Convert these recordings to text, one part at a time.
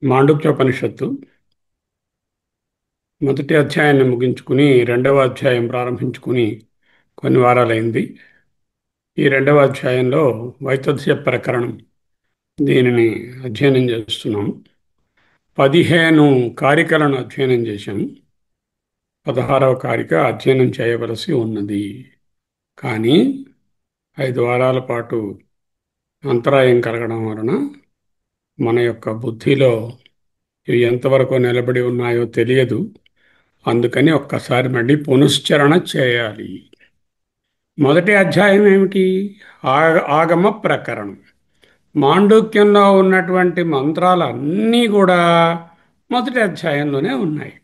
మాండుక్యోపనిషత్తు మొదటి అధ్యాయాన్ని ముగించుకుని రెండవ అధ్యాయం ప్రారంభించుకుని కొన్ని వారాలైంది. ఈ రెండవ అధ్యాయంలో వైతథ్య ప్రకరణం దీనిని అధ్యయనం చేస్తున్నాం. 15 కారికలను అధ్యయనం చేశాం. 16వ కారిక అధ్యయనం చేయవలసి ఉన్నది. కానీ 5 వారాల పాటు అంతరాయం కలగడం వలన మన యొక్క బుద్ధిలో ఇవి ఎంతవరకు నిలబడి ఉన్నాయో తెలియదు. అందుకని ఒక్కసారి మళ్ళీ పునశ్చరణ చేయాలి. మొదటి అధ్యాయం ఏమిటి? ఆగమ ప్రకరణం. మాండూక్యంలో ఉన్నటువంటి మంత్రాలన్నీ కూడా మొదటి అధ్యాయంలోనే ఉన్నాయి.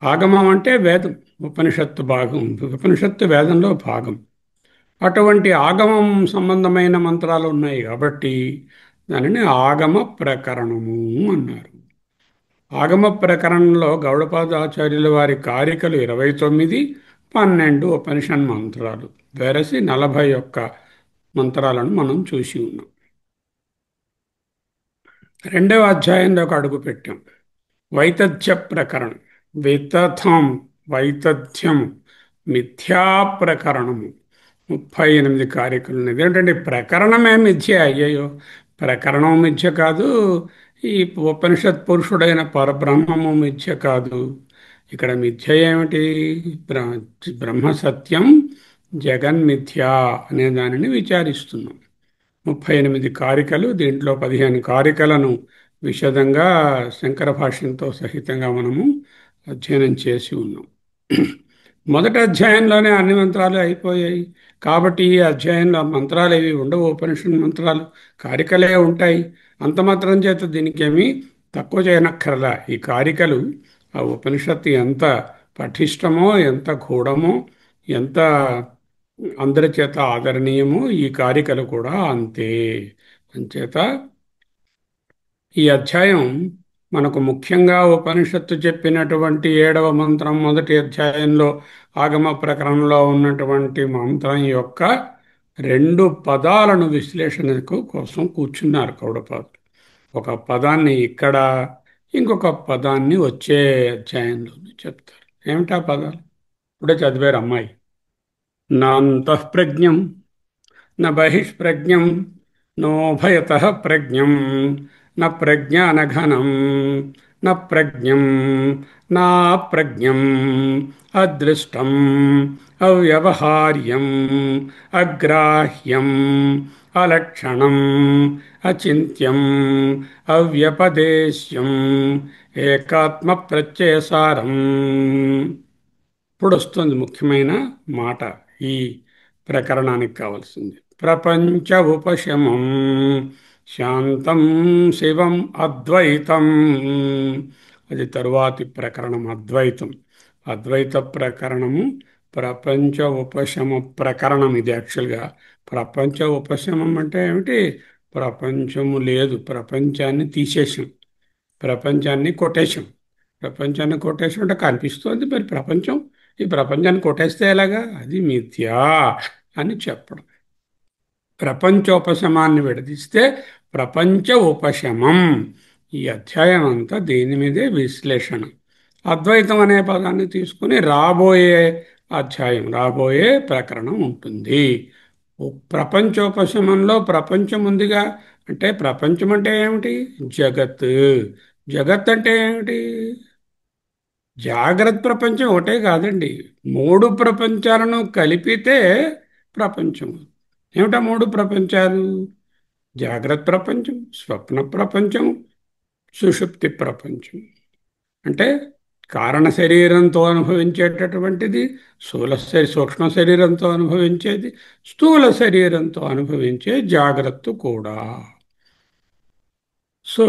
ఆగమం అంటే వేదం, ఉపనిషత్తు భాగం. ఉపనిషత్తు వేదంలో భాగం. అటువంటి ఆగమం సంబంధమైన మంత్రాలు ఉన్నాయి కాబట్టి దానిని ఆగమ ప్రకరణము అన్నారు. ఆగమ ప్రకరణంలో గౌడపాదాచార్యుల వారి కారికలు 29, 12 ఉపనిషన్ మంత్రాలు వెరసి 41 మంత్రాలను మనం చూసి ఉన్నాం. రెండవ అధ్యాయంలోకి అడుగు పెట్టాం. వైతథ్య ప్రకరణం. వితథం, వైతథ్యం, మిథ్యా ప్రకరణము. 38 కారికలు. ఇదేంటంటే ప్రకరణమే మిథ్య. అయ్యయ్యో, ప్రకరణం మిథ్య కాదు, ఈ ఉపనిషత్ పురుషుడైన పరబ్రహ్మము మిథ్య కాదు. ఇక్కడ మిథ్య ఏమిటి? బ్రహ్మ సత్యం, జగన్మిథ్య అనే దానిని విచారిస్తున్నాం. 38 కారికలు. దీంట్లో 15 కారికలను విశదంగా శంకర భాష్యంతో సహితంగా మనము అధ్యయనం చేసి ఉన్నాం. మొదటి అధ్యాయంలోనే అన్ని మంత్రాలు అయిపోయాయి కాబట్టి ఈ అధ్యాయంలో మంత్రాలు ఏవి ఉండవు. ఉపనిషత్ మంత్రాలు, కారికలే ఉంటాయి. అంత మాత్రం చేత దీనికేమీ తక్కువ చేయనక్కర్లా. ఈ కారికలు ఆ ఉపనిషత్తు ఎంత పటిష్టమో, ఎంత గూఢమో, ఎంత అందరి చేత ఆదరణీయమో ఈ కారికలు కూడా అంతే. అంచేత ఈ అధ్యాయం మనకు ముఖ్యంగా ఉపనిషత్తు చెప్పినటువంటి 7వ మంత్రం మొదటి అధ్యాయంలో ఆగమ ప్రకరణంలో ఉన్నటువంటి మంత్రం యొక్క 2 పదాలను విశ్లేషణకు కోసం కూర్చున్నారు గౌడపాదులు. ఒక పదాన్ని ఇక్కడ, ఇంకొక పదాన్ని వచ్చే అధ్యాయంలో చెప్తారు. ఏమిటా పదాలు? ఇప్పుడే చదివారు అమ్మాయి. నా అంతఃప్రజ్ఞం న బహిష్ప్రజ్ఞం నోభయతః ప్రజ్ఞం న ప్రజ్ఞానఘనం న ప్రజ్ఞం నాప్రజ్ఞం అదృష్టం అవ్యవహార్యం అగ్రాహ్యం అలక్షణం అచింత్యం అవ్యపదేశ్యం ఏకాత్మ ప్రత్యయసారం. ఇప్పుడు వస్తుంది ముఖ్యమైన మాట ఈ ప్రకరణానికి కావాల్సింది. ప్రపంచ ఉపశమం శాంతం శివం అద్వైతం. అది తరువాతి ప్రకరణం అద్వైతం. అద్వైత ప్రకరణము ప్రపంచ ఉపశమ ప్రకరణం. ఇది యాక్చువల్గా ప్రపంచ ఉపశమం అంటే ఏమిటి? ప్రపంచము లేదు, ప్రపంచాన్ని తీసేసాం, ప్రపంచాన్ని కొట్టేశాం. ప్రపంచాన్ని కొట్టేసాం అంటే కనిపిస్తోంది, మరి ప్రపంచం, ఈ ప్రపంచాన్ని కొట్టేస్తే ఎలాగా? అది మిథ్యా అని చెప్పడం. ప్రపంచోపశమాన్ని విడదీస్తే ప్రపంచ ఉపశమం. ఈ అధ్యాయం అంతా దీని మీదే విశ్లేషణ. అద్వైతం అనే పదాన్ని తీసుకుని రాబోయే అధ్యాయం, రాబోయే ప్రకరణం ఉంటుంది. ప్రపంచోపశమంలో ప్రపంచం ఉందిగా. అంటే ప్రపంచం అంటే ఏమిటి? జగత్. జగత్ అంటే ఏమిటి? జాగ్రత్త ప్రపంచం ఒకటే కాదండి. మూడు ప్రపంచాలను కలిపితే ప్రపంచం. ఏమిటా మూడు ప్రపంచాలు? జాగ్రత్త ప్రపంచం, స్వప్న ప్రపంచం, సుషుప్తి ప్రపంచం. అంటే కారణ శరీరంతో అనుభవించేటటువంటిది, సూక్ష్మ శరీరంతో అనుభవించేది, స్థూల శరీరంతో అనుభవించే జాగ్రత్త కూడా. సో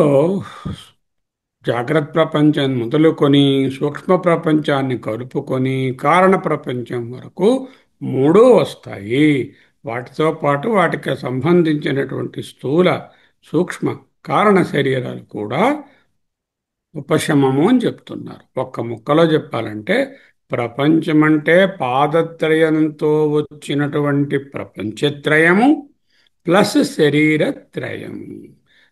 జాగ్రత్త ప్రపంచం మొదలుకొని సూక్ష్మ ప్రపంచాన్ని కలుపుకొని కారణ ప్రపంచం వరకు మూడు వస్తాయి. వాటితో పాటు వాటికి సంబంధించినటువంటి స్థూల సూక్ష్మ కారణ శరీరాలు కూడా ఉపశమము అని చెప్తున్నారు. ఒక్క ముక్కలో చెప్పాలంటే ప్రపంచమంటే పాదత్రయంతో వచ్చినటువంటి ప్రపంచత్రయము ప్లస్ శరీరత్రయము.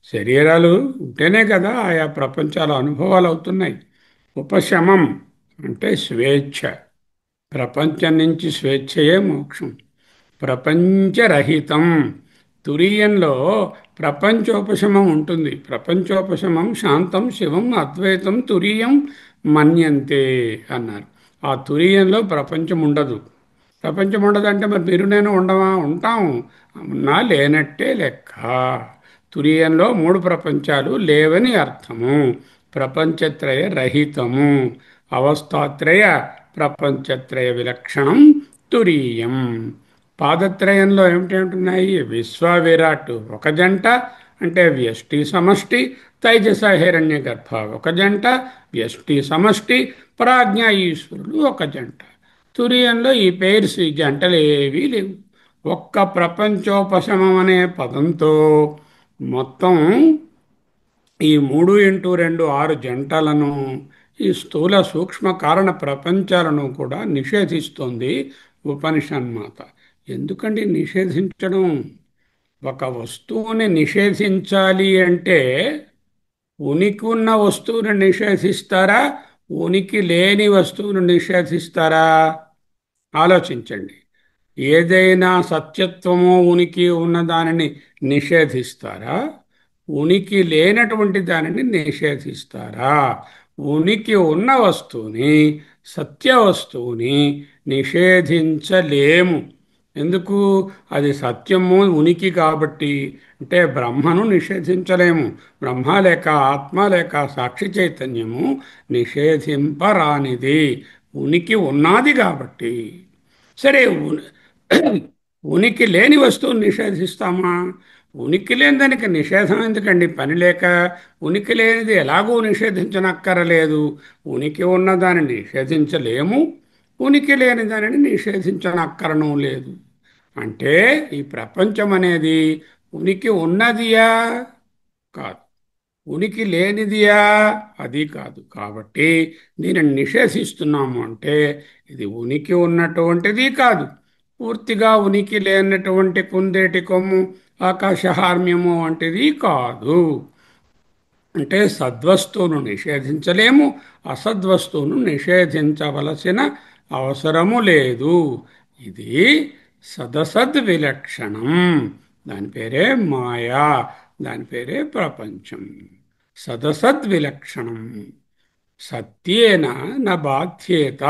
శరీరాలు ఉంటేనే కదా ఆయా ప్రపంచాల అనుభవాలు అవుతున్నాయి. ఉపశమం అంటే స్వేచ్ఛ. ప్రపంచం నుంచి స్వేచ్ఛయే మోక్షం. ప్రపంచరహితం. తురీయంలో ప్రపంచోపశమం ఉంటుంది. ప్రపంచోపశమం శాంతం శివం అద్వైతం తురీయం మన్యంతే అన్నారు. ఆ తురీయంలో ప్రపంచం ఉండదు. ప్రపంచం ఉండదంటే మరి మీరు నేను ఉండమా? ఉంటాం. ఉన్నా లేనట్టే లెక్క. తురీయంలో మూడు ప్రపంచాలు లేవని అర్థము. ప్రపంచత్రయ రహితము. అవస్థాత్రయ ప్రపంచత్రయ విలక్షణం తురీయం. పాదత్రయంలో ఏమిటేమిటున్నాయి? విశ్వ విరాట్ ఒక జంట, అంటే వ్యష్టి సమష్టి. తైజస హిరణ్య గర్భ ఒక జంట, వ్యష్టి సమష్టి. ప్రాజ్ఞ ఈశ్వరులు ఒక జంట. తురియంలో ఈ పేర్స్ ఈ జంటలు ఏవీ లేవు. ఒక్క ప్రపంచోపశమం అనే పదంతో మొత్తం ఈ 3x2 6 జంటలను, ఈ స్థూల సూక్ష్మ కారణ ప్రపంచాలను కూడా నిషేధిస్తోంది ఉపనిషన్మాత. ఎందుకండి నిషేధించడం? ఒక వస్తువుని నిషేధించాలి అంటే ఉనికి ఉన్న వస్తువును నిషేధిస్తారా, ఉనికి లేని వస్తువును నిషేధిస్తారా? ఆలోచించండి. ఏదైనా సత్యత్వము ఉనికి ఉన్న దానిని నిషేధిస్తారా, ఉనికి లేనటువంటి దానిని నిషేధిస్తారా? ఉనికి ఉన్న వస్తువుని, సత్య వస్తువుని నిషేధించలేము. ఎందుకు? అది సత్యము ఉనికి కాబట్టి. అంటే బ్రహ్మను నిషేధించలేము. బ్రహ్మ లేక ఆత్మ లేక సాక్షి చైతన్యము నిషేధింపరానిది. ఉనికి ఉన్నది కాబట్టి. సరే, ఉనికి లేని వస్తువుని నిషేధిస్తామా? ఉనికి లేని దానికి నిషేధం ఎందుకండి? పని లేక. ఉనికి లేనిది ఎలాగూ నిషేధించనక్కరలేదు. ఉనికి ఉన్న దానిని నిషేధించలేము, ఉనికి లేని దానిని నిషేధించనక్కరను లేదు. అంటే ఈ ప్రపంచం అనేది ఉనికి ఉన్నదియా? కాదు. ఉనికి లేనిదియా? అది కాదు. కాబట్టి దీనిని నిషేధిస్తున్నాము అంటే ఇది ఉనికి ఉన్నటువంటిది కాదు. పూర్తిగా ఉనికి లేనటువంటి కుందేటి కొమ్ము, ఆకాశహార్మ్యము వంటిది కాదు. అంటే సద్వస్తువును నిషేధించలేము, అసద్వస్తువును నిషేధించవలసిన అవసరము లేదు. ఇది సదసద్విలక్షణం. దాని పేరే మాయా, దాని పేరే ప్రపంచం. సదసద్విలక్షణం. సత్యేన న బాధ్యేత,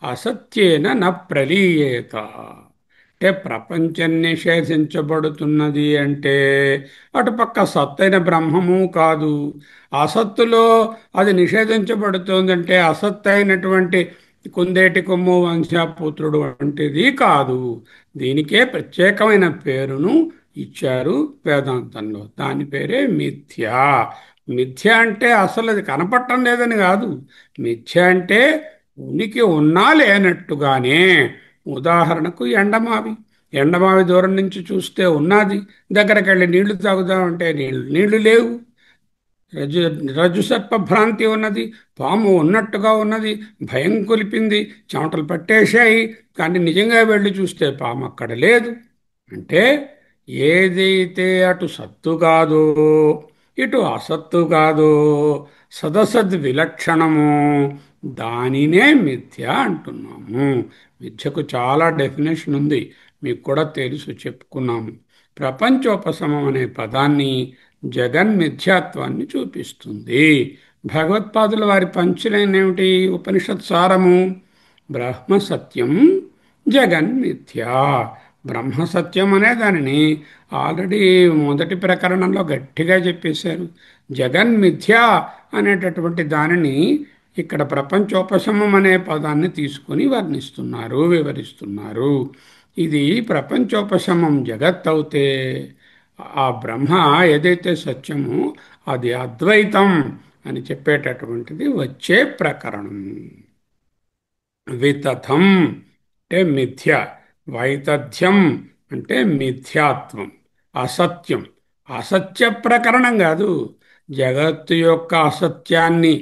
అసత్యేన న ప్రలీయేత. అంటే ప్రపంచం నిషేధించబడుతున్నది అంటే అటుపక్క సత్తైన బ్రహ్మము కాదు. అసత్తులో అది నిషేధించబడుతోందంటే అసత్తైనటువంటి కుందేటి కొమ్ము వంశపుత్రుడు వంటిది కాదు. దీనికే ప్రత్యేకమైన పేరును ఇచ్చారు వేదాంతంలో. దాని పేరే మిథ్య. మిథ్య అంటే అసలు అది కనపడటం లేదని కాదు. మిథ్య అంటే ఉనికి ఉన్నా లేనట్టుగానే. ఉదాహరణకు ఎండమావి. ఎండమావి దూరం నుంచి చూస్తే ఉన్నది, దగ్గరికి వెళ్ళి నీళ్లు తాగుదామంటే నీళ్లు లేవు. రజు రజుసర్ప భ్రాంతి ఉన్నది. పాము ఉన్నట్టుగా ఉన్నది, భయం కొలిపింది, చెమటలు పట్టేశాయి. కానీ నిజంగా వెళ్ళి చూస్తే పాము అక్కడ లేదు. అంటే ఏదైతే అటు సత్తు కాదో ఇటు అసత్తు కాదో సదసద్ విలక్షణము, దానినే మిథ్య అంటున్నాము. మిథ్యకు చాలా డెఫినేషన్ ఉంది, మీకు కూడా తెలుసు, చెప్పుకున్నాము. ప్రపంచోపశమం అనే పదాన్ని జగన్మిథ్యాత్వాన్ని చూపిస్తుంది. భగవత్పాదుల వారి పంచులైన ఏమిటి ఉపనిషత్ సారము? బ్రహ్మ సత్యం జగన్మిథ్య. బ్రహ్మ సత్యం అనే దానిని ఆల్రెడీ మొదటి ప్రకరణంలో గట్టిగా చెప్పేశారు. జగన్మిథ్య అనేటటువంటి దానిని ఇక్కడ ప్రపంచోపశమం అనే పదాన్ని తీసుకొని వర్ణిస్తున్నారు, వివరిస్తున్నారు. ఇది ప్రపంచోపశమం జగత్ అవుతే, ఆ బ్రహ్మ ఏదైతే సత్యమో అది అద్వైతం అని చెప్పేటటువంటిది వచ్చే ప్రకరణం. వితథం అంటే మిథ్య, వైతథ్యం అంటే మిథ్యాత్వం, అసత్యం. అసత్య ప్రకరణం కాదు, జగత్తు యొక్క అసత్యాన్ని,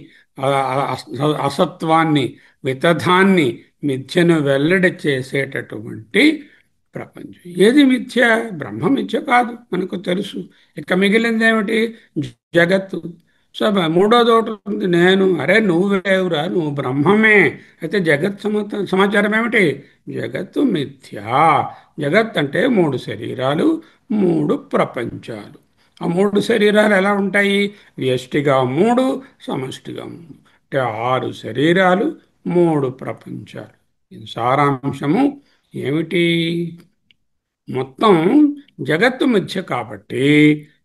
అసత్వాన్ని, వితథాన్ని, మిథ్యను వెల్లడి చేసేటటువంటి ప్రపంచం. ఏది మిథ్య? బ్రహ్మ మిథ్య కాదు, మనకు తెలుసు. ఇక మిగిలింది ఏమిటి? జగత్తు. సో మూడోది ఒకటి ఉంది, నేను. అరే నువ్వు వేవురా, నువ్వు బ్రహ్మమే. అయితే జగత్ సమాచారం ఏమిటి? జగత్తు మిథ్యా. జగత్ అంటే మూడు శరీరాలు, మూడు ప్రపంచాలు. ఆ మూడు శరీరాలు ఎలా ఉంటాయి? వ్యష్టిగా మూడు, సమష్టిగా మూడు. అంటే ఆరు శరీరాలు, మూడు ప్రపంచాలు. ఇది సారాంశము. ఏమిటి? మొత్తం జగత్తు మిథ్య కాబట్టి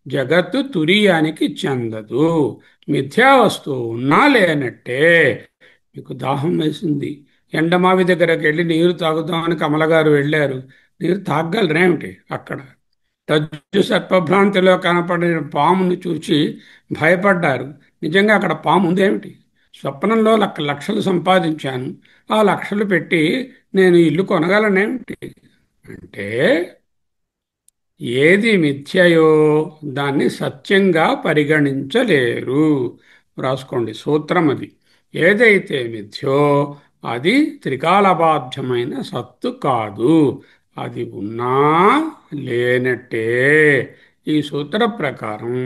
జగత్తు తురియానికి చెందదు. మిథ్యా వస్తువు ఉన్నా లేనట్టే. మీకు దాహం వేసింది, ఎండమావి దగ్గరకు వెళ్ళి నీరు తాగుదామని కమలగారు వెళ్ళారు. నీరు తాగలరేమిటి? అక్కడ రజ్జు సర్పభ్రాంతిలో కనపడిన పామును చూసి భయపడ్డారు. నిజంగా అక్కడ పాము ఉందేమిటి? స్వప్నంలో లక్షలు సంపాదించాను, ఆ లక్షలు పెట్టి నేను ఇల్లు కొనగలనేమిటి? అంటే ఏది మిథ్యయో దాన్ని సత్యంగా పరిగణించలేరు. రాసుకోండి సూత్రం అది. ఏదైతే మిథ్యో అది త్రికాలబాధ్యమైన సత్తు కాదు, అది ఉన్నా లేనట్టే. ఈ సూత్ర ప్రకారం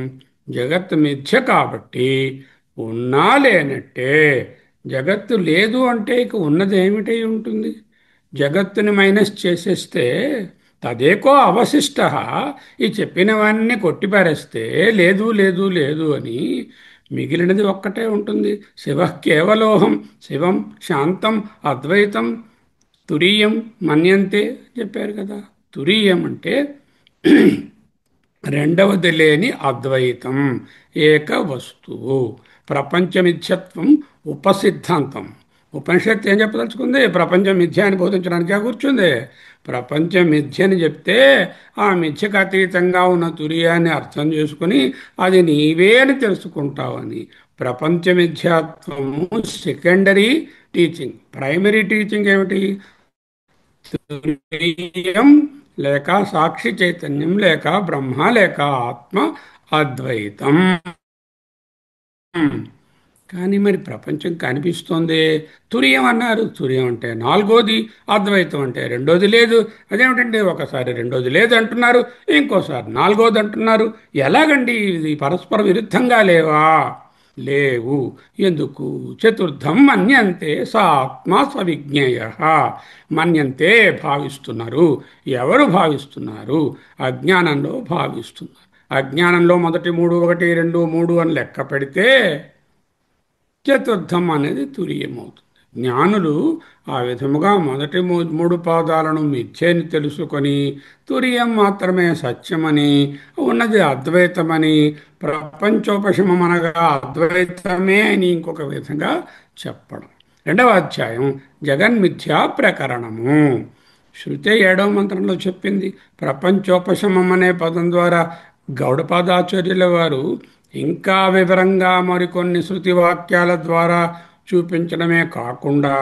జగత్తు మిథ్య కాబట్టి ఉన్నా లేనట్టే. జగత్తు లేదు అంటే ఇక ఉన్నది ఏమిటై ఉంటుంది? జగత్తుని మైనస్ చేసేస్తే తదేకో అవశిష్ట, ఈ చెప్పినవన్నీ కొట్టిపారేస్తే లేదు లేదు లేదు అని మిగిలినది ఒక్కటే ఉంటుంది. శివ కేవలోహం, శివం శాంతం అద్వైతం తురీయం మన్యంతే చెప్పారు కదా. తురీయం అంటే రెండవది లేని అద్వైతం, ఏక వస్తువు. ప్రపంచమిథ్యత్వం ఉపసిద్ధాంతం. ఉపనిషత్తు ఏం చెప్పదలుచుకుంది? ప్రపంచం మిథ్య అని బోధించడానికే కూర్చుంది. ప్రపంచం మిథ్య అని చెప్తే ఆ మిథ్యకు అతీతంగా ఉన్న తురియాన్ని అర్థం చేసుకుని అది నీవే అని తెలుసుకుంటావని. ప్రపంచ మిథ్యాత్వము సెకండరీ టీచింగ్. ప్రైమరీ టీచింగ్ ఏమిటి? తురీయం లేక సాక్షి చైతన్యం లేక బ్రహ్మ లేక ఆత్మ అద్వైతం. కానీ మరి ప్రపంచం కనిపిస్తోంది. తురియం అన్నారు, తురియం అంటే నాలుగోది, అద్వైతం అంటే రెండోది లేదు. అదేమిటండి, ఒకసారి రెండోది లేదు అంటున్నారు, ఇంకోసారి నాలుగోది అంటున్నారు. ఎలాగండి ఇది? పరస్పర విరుద్ధంగా లేవా? లేవు. ఎందుకు? చతుర్థం మన్యంతే స ఆత్మ సవిజ్ఞేయ. మన్యంతే భావిస్తున్నారు. ఎవరు భావిస్తున్నారు? అజ్ఞానంలో భావిస్తున్నారు. అజ్ఞానంలో మొదటి మూడు, ఒకటి రెండు మూడు అని లెక్క పెడితే చతుర్థం అనేది తురీయమవుతుంది. జ్ఞానులు ఆ విధముగా మొదటి మూడు పాదాలను మిథ్యని తెలుసుకొని తురియం మాత్రమే సత్యమని, ఉన్నది అద్వైతమని, ప్రపంచోపశమం అనగా అద్వైతమే అని ఇంకొక విధంగా చెప్పడం. రెండవ అధ్యాయం జగన్మిథ్యా ప్రకరణము. శృతి 7వ మంత్రంలో చెప్పింది. ప్రపంచోపశమం అనే పదం ద్వారా గౌడపాదాచార్యుల వారు ఇంకా వివరంగా మరికొన్ని శృతి వాక్యాల ద్వారా చూపించడమే కాకుండా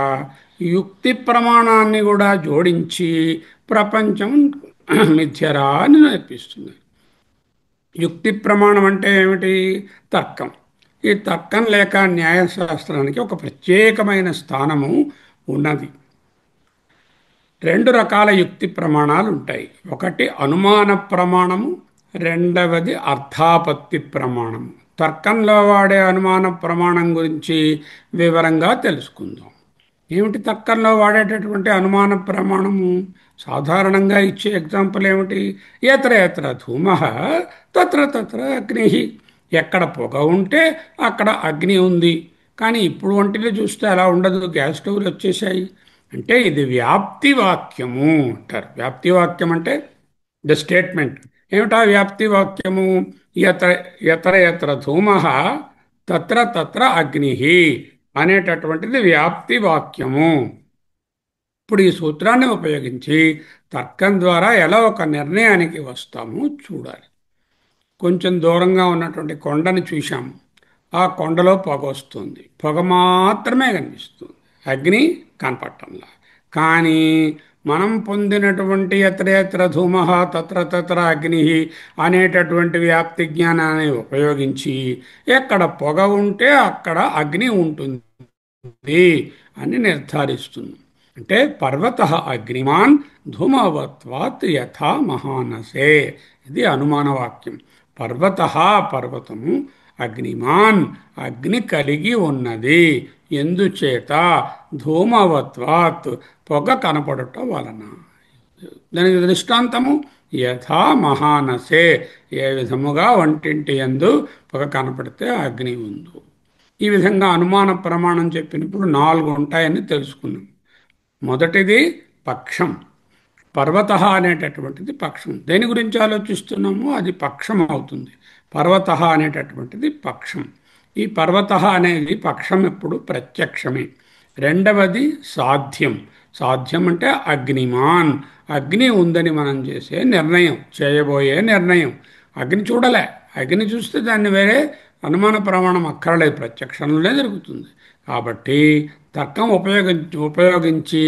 యుక్తి ప్రమాణాన్ని కూడా జోడించి ప్రపంచం మిథ్యరా అని నేర్పిస్తుంది. యుక్తి ప్రమాణం అంటే ఏమిటి? తర్కం. ఈ తర్కం లేక న్యాయశాస్త్రానికి ఒక ప్రత్యేకమైన స్థానము ఉన్నది. రెండు రకాల యుక్తి ప్రమాణాలు ఉంటాయి. ఒకటి అనుమాన ప్రమాణము, రెండవది అర్థాపత్తి ప్రమాణము. తర్కంలో వాడే అనుమాన ప్రమాణం గురించి వివరంగా తెలుసుకుందాం. ఏమిటి తర్కంలో వాడేటటువంటి అనుమాన ప్రమాణము? సాధారణంగా ఇచ్చే ఎగ్జాంపుల్ ఏమిటి? ఎత్ర ఎత్ర ధూమః తత్ర తత్ర అగ్ని. ఎక్కడ పొగ ఉంటే అక్కడ అగ్ని ఉంది. కానీ ఇప్పుడు వంటిలో చూస్తే అలా ఉండదు, గ్యాస్ స్టవ్లు వచ్చేసాయి. అంటే ఇది వ్యాప్తి వాక్యము అంటారు. వ్యాప్తి వాక్యం అంటే ద స్టేట్మెంట్. ఏమిటా వ్యాప్తి వాక్యము? యత యత్ర యత్ర ధూమః తత్ర తత్ర అగ్ని అనేటటువంటిది వ్యాప్తి వాక్యము. ఇప్పుడు ఈ సూత్రాన్ని ఉపయోగించి తర్కం ద్వారా ఎలా ఒక నిర్ణయానికి వస్తామో చూడాలి. కొంచెం దూరంగా ఉన్నటువంటి కొండని చూశాము. ఆ కొండలో పొగ వస్తుంది, పొగ మాత్రమే కనిపిస్తుంది, అగ్ని కనపట్టంలా. కానీ మనం పొందినటువంటి ఎత్ర ఎత్ర ధూమః తత్ర తత్ర అగ్ని అనేటటువంటి వ్యాప్తి జ్ఞానాన్ని ఉపయోగించి ఎక్కడ పొగ ఉంటే అక్కడ అగ్ని ఉంటుంది అని నిర్ధారిస్తుంది. అంటే పర్వత అగ్నిమాన్ ధూమవత్వాత్ యథా మహానసే. ఇది అనుమాన వాక్యం. పర్వత పర్వతము అగ్నిమాన్ అగ్ని కలిగి ఉన్నది. ఎందుచేత? ధూమవత్వాత్ పొగ కనపడట వలన. దానికి దృష్టాంతము యథా మహానసే, ఏ విధముగా వంటింటి యందు పొగ కనపడితే అగ్ని ఉందు. ఈ విధంగా అనుమాన ప్రమాణం చెప్పినప్పుడు 4 ఉంటాయని తెలుసుకున్నాం. మొదటిది పక్షం. పర్వత అనేటటువంటిది పక్షం. దేని గురించి ఆలోచిస్తున్నామో అది పక్షం అవుతుంది. పర్వత అనేటటువంటిది పక్షం. ఈ పర్వత అనేది పక్షం ఎప్పుడు ప్రత్యక్షమే. రెండవది సాధ్యం. సాధ్యం అంటే అగ్నిమాన్, అగ్ని ఉందని మనం చేసే నిర్ణయం, చేయబోయే నిర్ణయం. అగ్ని చూడలే, అగ్ని చూస్తే దాన్ని వేరే అనుమాన ప్రమాణం అక్కర్లేదు, ప్రత్యక్షంలోనే జరుగుతుంది. కాబట్టి తర్కం ఉపయోగించి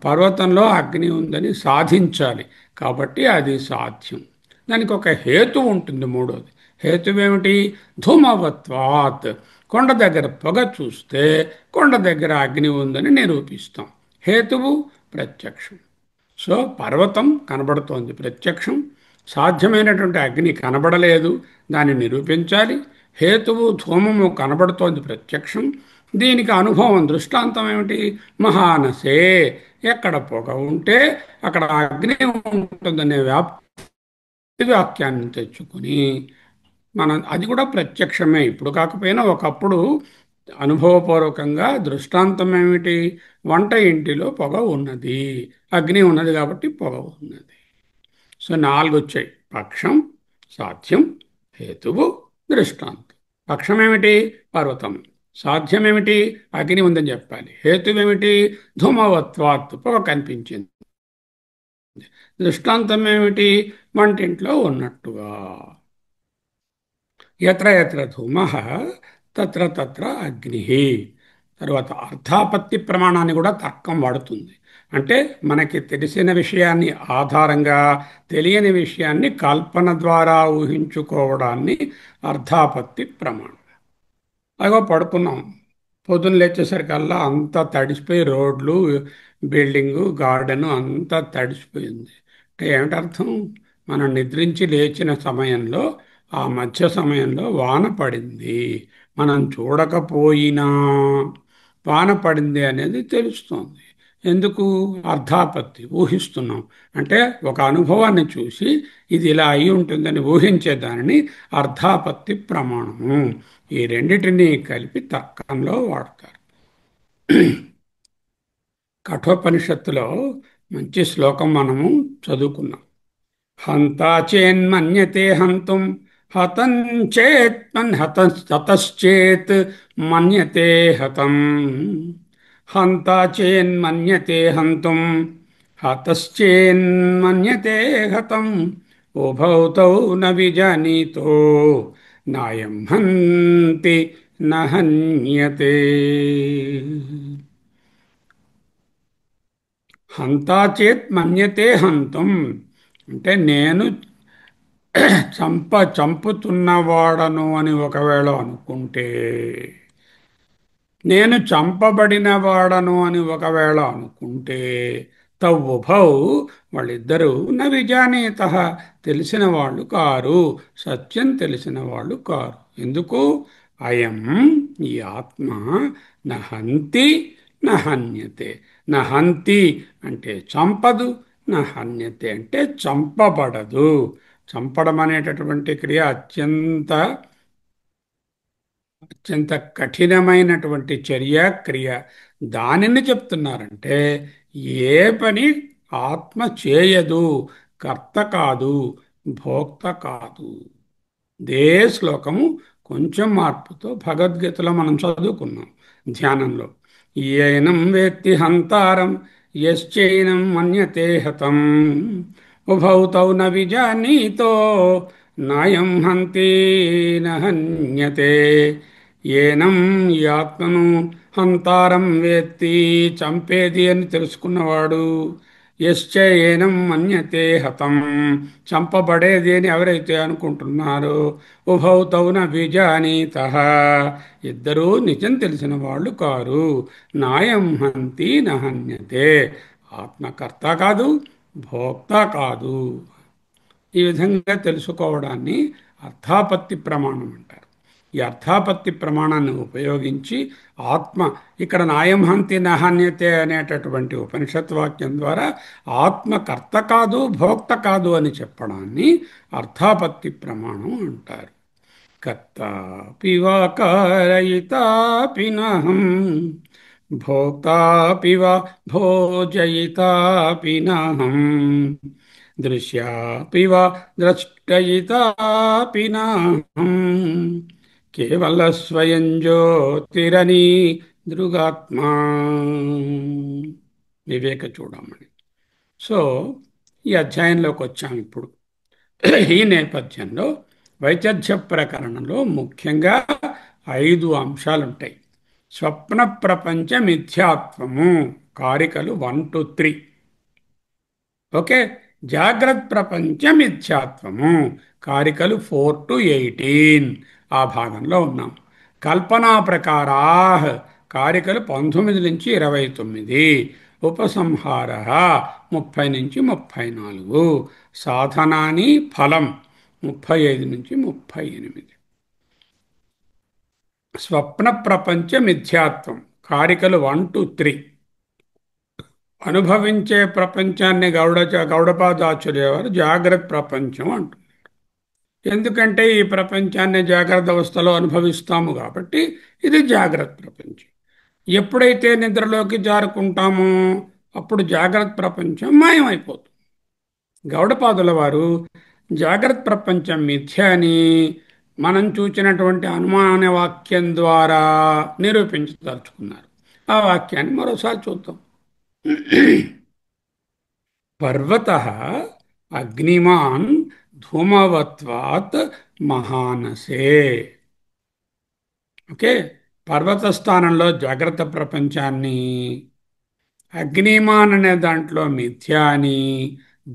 పర్వతంలో అగ్ని ఉందని సాధించాలి. కాబట్టి అది సాధ్యం. దానికి ఒక హేతు ఉంటుంది. మూడోది హేతువేమిటి? ధూమవత్వాత్, కొండ దగ్గర పొగ చూస్తే కొండ దగ్గర అగ్ని ఉందని నిరూపిస్తాం. హేతువు ప్రత్యక్షం. సో పర్వతం కనబడుతోంది, ప్రత్యక్షం. సాధ్యమైనటువంటి అగ్ని కనబడలేదు, దాన్ని నిరూపించాలి. హేతువు ధూమము కనబడుతోంది, ప్రత్యక్షం. దీనికి అనుభవం దృష్టాంతం ఏమిటి? మహానసే, ఎక్కడ పొగ ఉంటే అక్కడ అగ్ని ఉంటుందనే వాక్యాన్ని తెచ్చుకొని మనం అది కూడా ప్రత్యక్షమే. ఇప్పుడు కాకపోయినా ఒకప్పుడు అనుభవపూర్వకంగా దృష్టాంతం ఏమిటి? వంట ఇంటిలో పొగ ఉన్నది, అగ్ని ఉన్నది కాబట్టి పొగ ఉన్నది. సో 4 వచ్చాయి: పక్షం, సాధ్యం, హేతువు, దృష్టాంతం. పక్షం ఏమిటి? పర్వతం. సాధ్యం ఏమిటి? అగ్ని ఉందని చెప్పాలి. హేతువేమిటి? ధూమవత్వాత్, పొగ కనిపించింది. దృష్టాంతం ఏమిటి? వంటింట్లో ఉన్నట్టుగా. ఎత్ర ఎత్ర ధూమః తత్ర తత్ర అగ్ని. తర్వాత అర్థాపత్తి ప్రమాణాన్ని కూడా తర్కం వాడుతుంది. అంటే మనకి తెలిసిన విషయాన్ని ఆధారంగా తెలియని విషయాన్ని కల్పన ద్వారా ఊహించుకోవడాన్ని అర్థాపత్తి ప్రమాణం. అగో పడుకున్నాం, పొద్దున్న లేచేసరికల్లా అంతా తడిసిపోయి రోడ్లు, బిల్డింగు, గార్డెను అంతా తడిసిపోయింది. అంటే ఏమిటి అర్థం? మనం నిద్రించి లేచిన సమయంలో, ఆ మధ్య సమయంలో వాన పడింది. మనం చూడకపోయినా వాన పడింది అనేది తెలుస్తోంది. ఎందుకు? అర్థాపత్తి, ఊహిస్తున్నాం. అంటే ఒక అనుభవాన్ని చూసి ఇది ఇలా అయి ఉంటుందని ఊహించే దానిని అర్థాపత్తి ప్రమాణము. ఈ రెండిటిని కలిపి తర్కంలో వాడతారు. కఠోపనిషత్తులో మంచి శ్లోకం మనము చదువుకున్నాం. హంతా చేన్మన్యతే హంతుం హతం చేత్ హతశ్చేత్ మన్యతే హతం. హంతా చేన్మన్యతే హంతుం హతశ్చేన్మన్యతే హతం. ఉభౌ తౌ న విజానీతో నాయం హంతి నహన్యతే. హంతా చేత్ మన్యతే హంతుం అంటే నేను చంపుతున్నవాడను అని ఒకవేళ అనుకుంటే, నేను చంపబడిన వాడను అని ఒకవేళ అనుకుంటే, తవ్వుభౌ వాళ్ళిద్దరూ న విజానీత, తెలిసిన వాళ్ళు కారు, సత్యం తెలిసిన వాళ్ళు కారు. ఎందుకు? అయం, ఈ ఆత్మ, నహంతి నహన్యతే. నహంతి అంటే చంపదు, నహన్యతే అంటే చంపబడదు. చంపడం అనేటటువంటి క్రియ అత్యంత అత్యంత కఠినమైనటువంటి చర్య క్రియ. దానిని చెప్తున్నారంటే ఏ పని ఆత్మ చేయదు, కర్త కాదు, భోక్త కాదు. ఇదే శ్లోకము కొంచెం మార్పుతో భగవద్గీతలో మనం చదువుకున్నాం ధ్యానంలో. ఏనం వేత్తి హంతారం యశ్చైనం మన్యతే హతం ఉభౌ తౌ న విజానీతో నాయం హంతి నహన్యతే. ఏనం ఈ ఆత్మను హంతారం వేత్తి చంపేది అని తెలుసుకున్నవాడు, యశ్చ ఏనం మన్యతే హతం చంపబడేది అని ఎవరైతే అనుకుంటున్నారో, ఉభౌ తౌన విజానీత ఇద్దరూ నిజం తెలిసిన వాళ్ళు కారు. నాయం హంతి నహన్యతే ఆత్మకర్త కాదు, భోక్త కాదు. ఈ విధంగా తెలుసుకోవడాన్ని అర్థాపత్తి ప్రమాణం అంటారు. ఈ అర్థాపత్తి ప్రమాణాన్ని ఉపయోగించి ఆత్మ ఇక్కడ నాయంహంతి నహన్యతే అనేటటువంటి ఉపనిషత్ వాక్యం ద్వారా ఆత్మ కర్త కాదు, భోక్త కాదు అని చెప్పడాన్ని అర్థాపత్తి ప్రమాణం అంటారు. కర్తాపి వా కారయితాపి నహం భోక్తాపి వా భోజయితాపి నహం దృశ్యాపి వా ద్రష్టయితాపి నాహం కేవల స్వయం జ్యోతిరని దృగాత్మా. వివేక చూడమని. సో ఈ అధ్యాయంలోకి వచ్చాం ఇప్పుడు. ఈ నేపథ్యంలో వైచర్య ప్రకరణంలో ముఖ్యంగా 5 అంశాలుంటాయి. స్వప్న ప్రపంచ మిథ్యాత్వము, కారికలు 1 to 3. ఓకే. జాగ్రత్త ప్రపంచ మిథ్యాత్వము, కారికలు 4 to 18. ఆ భాగంలో ఉన్నాం. కల్పనా ప్రకారా, కారికలు 19 నుంచి 29. ఉపసంహార 30 నుంచి 34. సాధనాని ఫలం 35 నుంచి 38. స్వప్న ప్రపంచ మిథ్యాత్వం, కారికలు 1 to 3. అనుభవించే ప్రపంచాన్ని గౌడపాదాచార్య వారు జాగ్రత్త ప్రపంచం అంటున్నారు. ఎందుకంటే ఈ ప్రపంచాన్ని జాగ్రత్త అవస్థలో అనుభవిస్తాము కాబట్టి ఇది జాగ్రత్త ప్రపంచం. ఎప్పుడైతే నిద్రలోకి జారుకుంటామో అప్పుడు జాగ్రత్త ప్రపంచం మాయమైపోతుంది. గౌడపాదుల వారు జాగ్రత్త ప్రపంచం మిథ్య అని మనం చూచినటువంటి అనుమాన వాక్యం ద్వారా నిరూపించదలుచుకున్నారు. ఆ వాక్యాన్ని మరోసారి చూద్దాం. పర్వతః అగ్నిమాన్ ధూమవత్వాత్ మహానసే. ఓకే. పర్వత స్థానంలో జాగ్రత్త ప్రపంచాన్ని, అగ్నిమాన్ అనే దాంట్లో మిథ్య అని,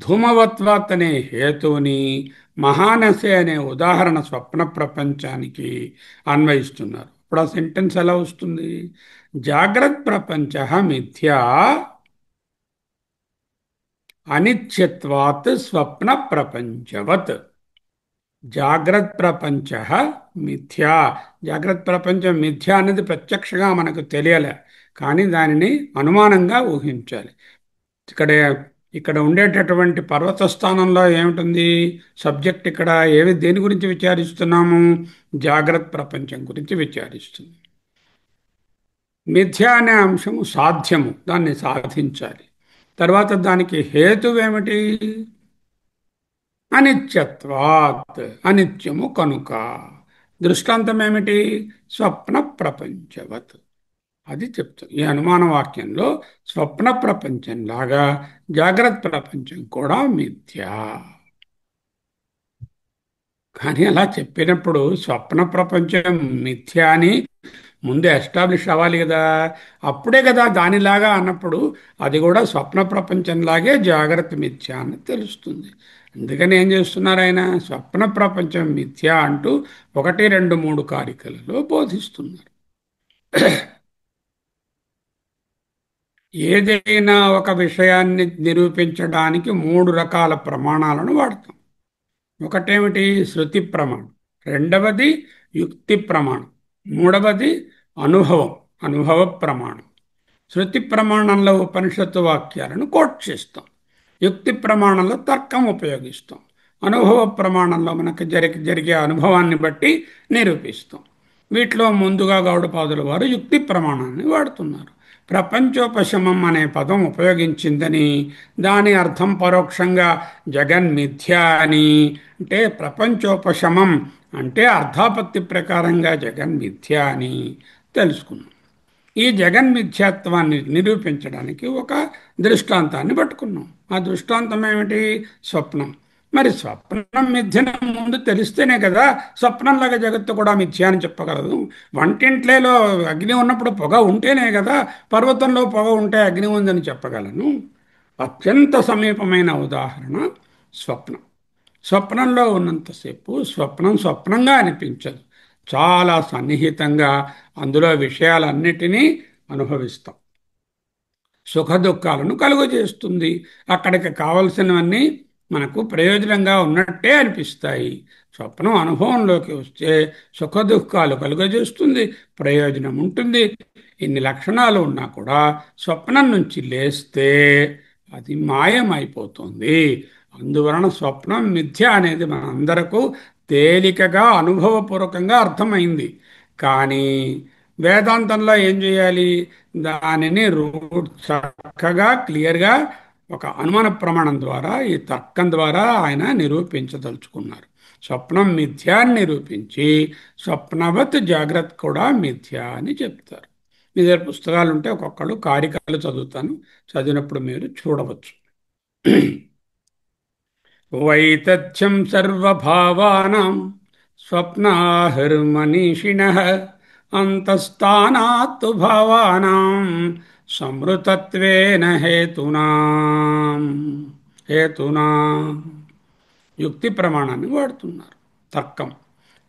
ధూమవత్వాత్ అనే హేతువుని, మహానసే అనే ఉదాహరణ స్వప్న ప్రపంచానికి అన్వయిస్తున్నారు. ఇప్పుడు ఆ సెంటెన్స్ ఎలా వస్తుంది? జాగ్రత్త ప్రపంచ మిథ్యా అనిత్యత్వాత్ స్వప్న ప్రపంచవత్. జాగ్రత్త ప్రపంచ మిథ్యా. జాగ్రత్త ప్రపంచం మిథ్యా అనేది ప్రత్యక్షంగా మనకు తెలియలే, కానీ దానిని అనుమానంగా ఊహించాలి. ఇక్కడ ఇక్కడ ఉండేటటువంటి పర్వత స్థానంలో ఏమిటుంది సబ్జెక్ట్? ఇక్కడ దేని గురించి విచారిస్తున్నాము? జాగ్రత్త ప్రపంచం గురించి విచారిస్తుంది. మిథ్య అనే అంశము సాధ్యము, దాన్ని సాధించాలి. తర్వాత దానికి హేతువేమిటి? అనిత్యత్వాత్, అనిత్యము కనుక. దృష్టాంతం ఏమిటి? స్వప్న ప్రపంచవత్. అది చెప్తుంది ఈ అనుమాన వాక్యంలో. స్వప్న ప్రపంచంలాగా జాగ్రత్త ప్రపంచం కూడా మిథ్య. కానీ అలా చెప్పినప్పుడు స్వప్న ప్రపంచం మిథ్య అని ముందు ఎస్టాబ్లిష్ అవ్వాలి కదా. అప్పుడే కదా దానిలాగా అన్నప్పుడు అది కూడా స్వప్న ప్రపంచంలాగే జాగ్రత్త మిథ్య అని తెలుస్తుంది. అందుకని ఏం చేస్తున్నారు ఆయన? స్వప్న ప్రపంచం మిథ్య అంటూ 1, 2, 3 కారికలలో బోధిస్తున్నారు. ఏదైనా ఒక విషయాన్ని నిరూపించడానికి 3 రకాల ప్రమాణాలను వాడతాం. ఒకటేమిటి? శృతి ప్రమాణం. రెండవది యుక్తి ప్రమాణం. మూడవది అనుభవం, అనుభవ ప్రమాణం. శృతి ప్రమాణంలో ఉపనిషత్తు వాక్యాలను కోట్ చేస్తాం. యుక్తి ప్రమాణంలో తర్కం ఉపయోగిస్తాం. అనుభవ ప్రమాణంలో మనకు జరిగే అనుభవాన్ని బట్టి నిరూపిస్తాం. వీటిలో ముందుగా గౌడపాదుల వారు యుక్తి ప్రమాణాన్ని వాడుతున్నారు. ప్రపంచోపశమం అనే పదం ఉపయోగించిందని, దాని అర్థం పరోక్షంగా జగన్మిథ్య అని, అంటే ప్రపంచోపశమం అంటే అర్థాపత్తి ప్రకారంగా జగన్మిథ్య అని తెలుసుకున్నాం. ఈ జగన్మిథ్యాత్వాన్ని నిరూపించడానికి ఒక దృష్టాంతాన్ని పట్టుకున్నాం. ఆ దృష్టాంతం ఏమిటి? స్వప్నం. మరి స్వప్నం మిథ్యను ముందు తెలిస్తేనే కదా స్వప్నంలాగా జగత్తు కూడా మిథ్య అని చెప్పగలదు. వంటింట్లేలో అగ్ని ఉన్నప్పుడు పొగ ఉంటేనే కదా పర్వతంలో పొగ ఉంటే అగ్ని ఉందని చెప్పగలను. అత్యంత సమీపమైన ఉదాహరణ స్వప్నం. స్వప్నంలో ఉన్నంతసేపు స్వప్నం స్వప్నంగా అనిపించదు. చాలా సన్నిహితంగా అందులో విషయాలన్నిటినీ అనుభవిస్తాం. సుఖ దుఃఖాలను కలుగజేస్తుంది. అక్కడికి కావలసినవన్నీ మనకు ప్రయోజనంగా ఉన్నట్టే అనిపిస్తాయి. స్వప్నం అనుభవంలోకి వస్తే సుఖ దుఃఖాలు కలుగజేస్తుంది, ప్రయోజనం ఉంటుంది. ఇన్ని లక్షణాలు ఉన్నా కూడా స్వప్నం నుంచి లేస్తే అది మాయమైపోతుంది. అందువలన స్వప్నం మిథ్య అనేది మనందరకు తేలికగా అనుభవపూర్వకంగా అర్థమైంది. కానీ వేదాంతంలో ఏం చేయాలి? దానిని చక్కగా క్లియర్గా ఒక అనుమాన ప్రమాణం ద్వారా, ఈ తర్కం ద్వారా ఆయన నిరూపించదలుచుకున్నారు. స్వప్నం మిథ్య అని నిరూపించి స్వప్నవత్ జాగ్రత్త కూడా మిథ్య అని చెప్తారు. మీ దగ్గర పుస్తకాలు ఉంటే ఒక్కొక్కళ్ళు కారికలు చదువుతాను, చదివినప్పుడు మీరు చూడవచ్చు. వైతథ్యం సర్వభావానాం స్వప్నాహిర్మనీషిణః అంతస్థానాత్తు భావానాం సంవృతత్వేన హేతునా యుక్తి ప్రమాణాన్ని వాడుతున్నారు. తర్కం.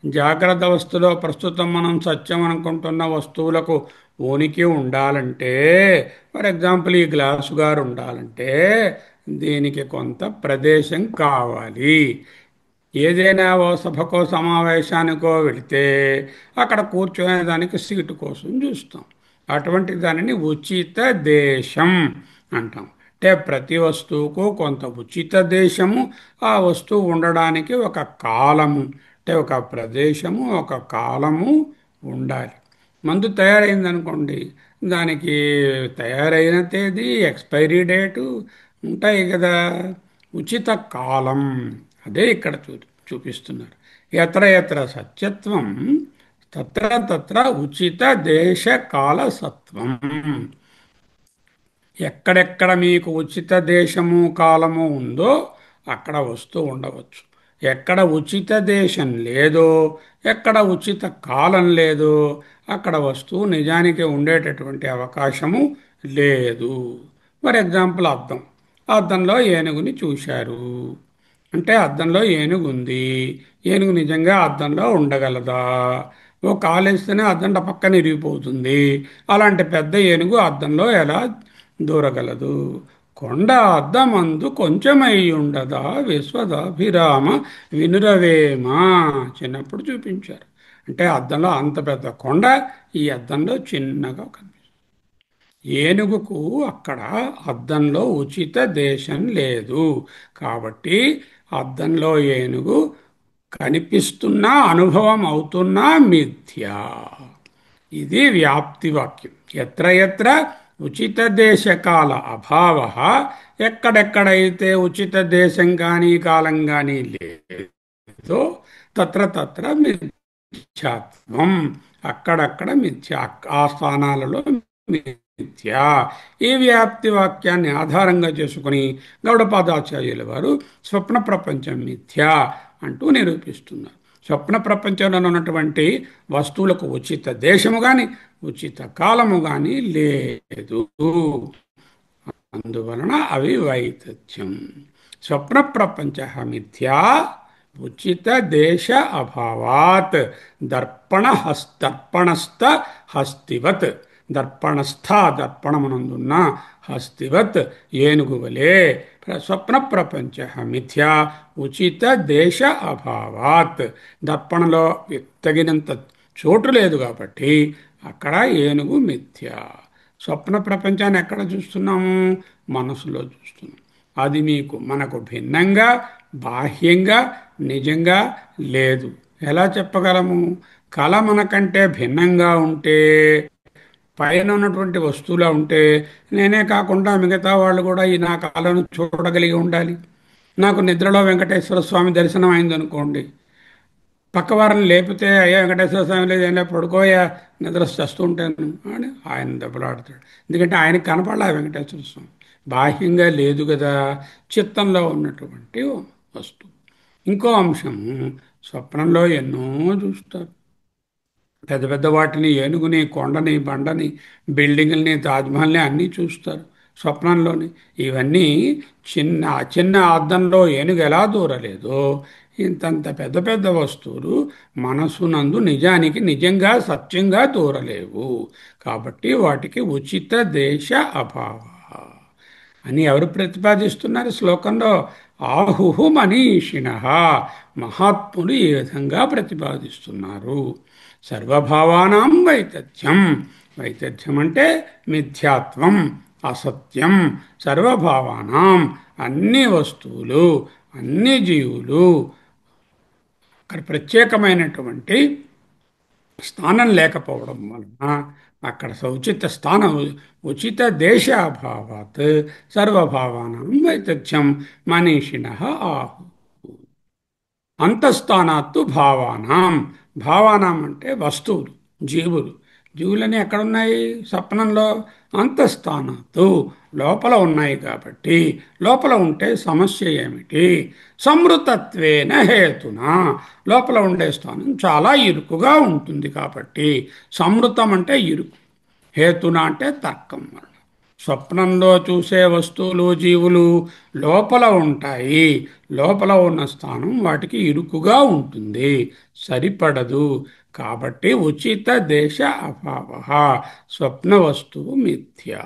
జాగ్రత్త అవస్థలో ప్రస్తుతం మనం సత్యం అనుకుంటున్న వస్తువులకు ఉనికి ఉండాలంటే, ఫర్ ఎగ్జాంపుల్ ఈ గ్లాసు గారు ఉండాలంటే దీనికి కొంత ప్రదేశం కావాలి. ఏదైనా ఓ సభకో సమావేశానికో వెళితే అక్కడ కూర్చునే దానికి సీటు కోసం చూస్తాం. అటువంటి దానిని ఉచిత దేశం అంటాం. అంటే ప్రతి వస్తువుకు కొంత ఉచిత దేశము, ఆ వస్తువు ఉండడానికి ఒక కాలము, అంటే ఒక ప్రదేశము, ఒక కాలము ఉండాలి. మందు తయారైందనుకోండి, దానికి తయారైన తేదీ, ఎక్స్పైరీ డేటు ఉంటాయి కదా. ఉచిత కాలం అదే ఇక్కడ చూపిస్తున్నారు. ఎత్ర ఎత్ర సత్యత్వం తత్ర తత్ర ఉచిత దేశ కాల సత్వం. ఎక్కడెక్కడ మీకు ఉచిత దేశము కాలము ఉందో అక్కడ వస్తువు ఉండవచ్చు. ఎక్కడ ఉచిత దేశం లేదో, ఎక్కడ ఉచిత కాలం లేదో అక్కడ వస్తువు నిజానికి ఉండేటటువంటి అవకాశము లేదు. ఫర్ ఎగ్జాంపుల్ అద్దం. అద్దంలో ఏనుగుని చూశారు అంటే అద్దంలో ఏనుగు ఉంది. ఏనుగు నిజంగా అద్దంలో ఉండగలదా? ఓ కాలేస్తేనే అద్దం పక్కన ఇరిగిపోతుంది. అలాంటి పెద్ద ఏనుగు అద్దంలో ఎలా దూరగలదు? కొండ అద్దమందు కొంచెమై ఉండదా విశ్వదాభిరామ వినురవేమా చిన్నప్పుడు చూపించారు. అంటే అద్దంలో అంత పెద్ద కొండ ఈ అద్దంలో చిన్నగా కనిపిస్తుంది. ఏనుగుకు అక్కడ అద్దంలో ఉచిత దేశం లేదు. కాబట్టి అద్దంలో ఏనుగు కనిపిస్తున్నా అనుభవం అవుతున్నా మిథ్యా. ఇది వ్యాప్తి వాక్యం. ఎత్ర ఎత్ర ఉచిత దేశకాల అభావ, ఎక్కడెక్కడైతే ఉచిత దేశం కానీ కాలం కానీ లేదో తత్ర తత్ర మిథ్యాత్వం, అక్కడక్కడ మిథ్యా, ఆ స్థానాలలో మిథ్యా. ఈ వ్యాప్తి వాక్యాన్ని ఆధారంగా చేసుకుని గౌడపాదాచార్యుల వారు స్వప్న ప్రపంచం మిథ్యా అంటూ నిరూపిస్తున్నారు. స్వప్న ప్రపంచంలో ఉన్నటువంటి వస్తువులకు ఉచిత దేశము కానీ ఉచిత కాలము కానీ లేదు. అందువలన అవి వైతథ్యం. స్వప్న ప్రపంచ మిథ్యా ఉచిత దేశ అభావాత్ దర్పణస్థ హస్తివత్. దర్పణమునందున్న హస్తివత్ ఏనుగువలే స్వప్న ప్రపంచ మిథ్యా ఉచిత దేశ అభావాత్. దర్పణలో తగినంత చోటు లేదు కాబట్టి అక్కడ ఏనుగు మిథ్య. స్వప్న ప్రపంచాన్ని ఎక్కడ చూస్తున్నాము? మనసులో చూస్తున్నాం. అది మనకు భిన్నంగా బాహ్యంగా నిజంగా లేదు. ఎలా చెప్పగలము? కళ మనకంటే భిన్నంగా ఉంటే, పైన ఉన్నటువంటి వస్తువులా ఉంటే, నేనే కాకుండా మిగతా వాళ్ళు కూడా ఈ నా కళను చూడగలిగి ఉండాలి. నాకు నిద్రలో వెంకటేశ్వర స్వామి దర్శనం అయిందనుకోండి, పక్క వారిని లేపితే అయ్యా వెంకటేశ్వర స్వామి లేదు ఏం లేదు పడుకోయా నిద్ర వస్తూ ఉంటాను అని ఆయన దెబ్బలాడతాడు. ఎందుకంటే ఆయనకు కనపడలే వెంకటేశ్వర స్వామి, బాహ్యంగా లేదు కదా, చిత్తంలో ఉన్నటువంటి వస్తువు. ఇంకో అంశము, స్వప్నంలో ఎన్నో చూస్తారు. పెద్ద పెద్ద వాటిని, ఏనుగుని, కొండని, బండని, బిల్డింగుల్ని, తాజ్మహల్ని అన్నీ చూస్తారు స్వప్నంలోని. ఇవన్నీ చిన్న చిన్న అద్దంలో ఏనుగు ఎలా దూరలేదో, ఇంతంత పెద్ద పెద్ద వస్తువులు మనసునందు నిజానికి నిజంగా సత్యంగా దూరలేవు. కాబట్టి వాటికి ఉచిత దేశ అభావ అని ఎవరు ప్రతిపాదిస్తున్నారు శ్లోకంలో? ఆహుహు మనీషిణ, మహాత్ములు ఈ విధంగా ప్రతిపాదిస్తున్నారు. సర్వభావానాం వైతథ్యం. వైతథ్యం అంటే మిథ్యాత్వం, అసత్యం. సర్వభావానాం, అన్ని వస్తువులు, అన్ని జీవులు, అక్కడ ప్రత్యేకమైనటువంటి స్థానం లేకపోవడం వలన అక్కడ సౌచిత స్థానం, ఉచిత దేశాభావాత్ సర్వభావానాం వైతథ్యం మనీషిణ ఆహు. అంతఃస్థానాత్తు భావానాం. భావానాం అంటే వస్తువులు, జీవులు. జీవులని ఎక్కడున్నాయి స్వప్నంలో? అంతఃస్థానాత్తు, లోపల ఉన్నాయి. కాబట్టి లోపల ఉంటే సమస్య ఏమిటి? సంవృతత్వేన హేతునా, లోపల ఉండే స్థానం చాలా ఇరుకుగా ఉంటుంది కాబట్టి. సంవృతం అంటే ఇరుకు, హేతున అంటే తర్కం. స్వప్నంలో చూసే వస్తువులు, జీవులు లోపల ఉంటాయి. లోపల ఉన్న స్థానం వాటికి ఇరుకుగా ఉంటుంది, సరిపడదు. కాబట్టి ఉచిత దేశ అభావ, స్వప్న వస్తువు మిథ్యా.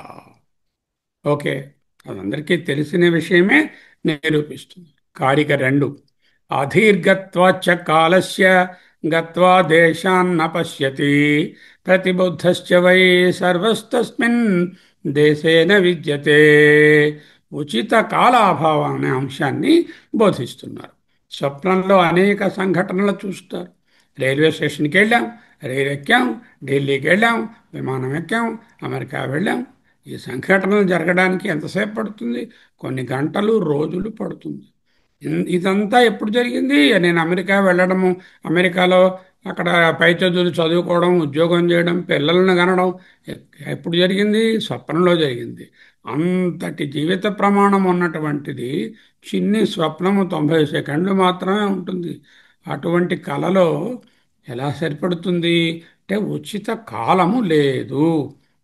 ఓకే, అదందరికీ తెలిసిన విషయమే నిరూపిస్తుంది. కారిక 2. అధీర్ఘత్వాచ్చ కాలస్య గత్వా దేశాన్న పశ్యతి ప్రతిబుద్ధశ్చ వై సర్వస్తస్మిన్ దేశేన విద్యతే. ఉచిత కాలాభావం అనే అంశాన్ని బోధిస్తున్నారు. స్వప్నంలో అనేక సంఘటనలు చూస్తారు. రైల్వే స్టేషన్కి వెళ్ళాం, రైలు ఎక్కాం, ఢిల్లీకి వెళ్ళాం, విమానం ఎక్కాం, అమెరికా వెళ్ళాం. ఈ సంఘటనలు జరగడానికి ఎంతసేపు పడుతుంది? కొన్ని గంటలు, రోజులు పడుతుంది. ఇదంతా ఎప్పుడు జరిగింది? నేను అమెరికా వెళ్ళడము, అమెరికాలో అక్కడ పై చదువులు చదువుకోవడం, ఉద్యోగం చేయడం, పిల్లలను కనడం ఎప్పుడు జరిగింది? స్వప్నంలో జరిగింది. అంతటి జీవిత ప్రమాణం ఉన్నటువంటిది చిన్ని స్వప్నము 90 సెకండ్లు మాత్రమే ఉంటుంది. అటువంటి కలలో ఎలా సరిపడుతుంది? అంటే ఉచిత కాలము లేదు.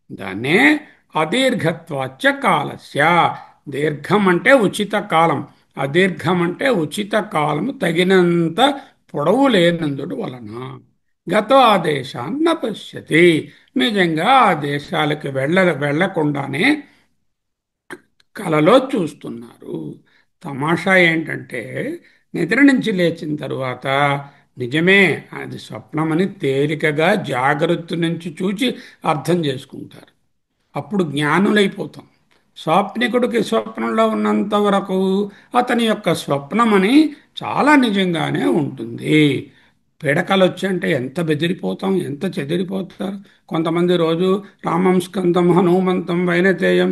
దాన్నే అదీర్ఘత్వాచ్చ కాలస్య. దీర్ఘం అంటే ఉచిత కాలం, అదీర్ఘం అంటే ఉచిత కాలము తగినంత పొడవు లేనందుడు వలన. గత ఆదేశాన్న పశ్యతి, నిజంగా ఆ దేశాలకు వెళ్ళకుండానే కలలో చూస్తున్నారు. తమాషా ఏంటంటే, నిద్ర నుంచి లేచిన తరువాత నిజమే అది స్వప్నమని తేలికగా జాగ్రత్త నుంచి చూచి అర్థం చేసుకుంటారు. అప్పుడు జ్ఞానులైపోతాం. స్వాప్నికుడికి స్వప్నంలో ఉన్నంత వరకు అతని యొక్క స్వప్నమని చాలా నిజంగానే ఉంటుంది. పీడకలు వచ్చంటే ఎంత బెదిరిపోతాం, ఎంత చెదిరిపోతారు. కొంతమంది రోజు రామం స్కందం హనుమంతం వైనతేయం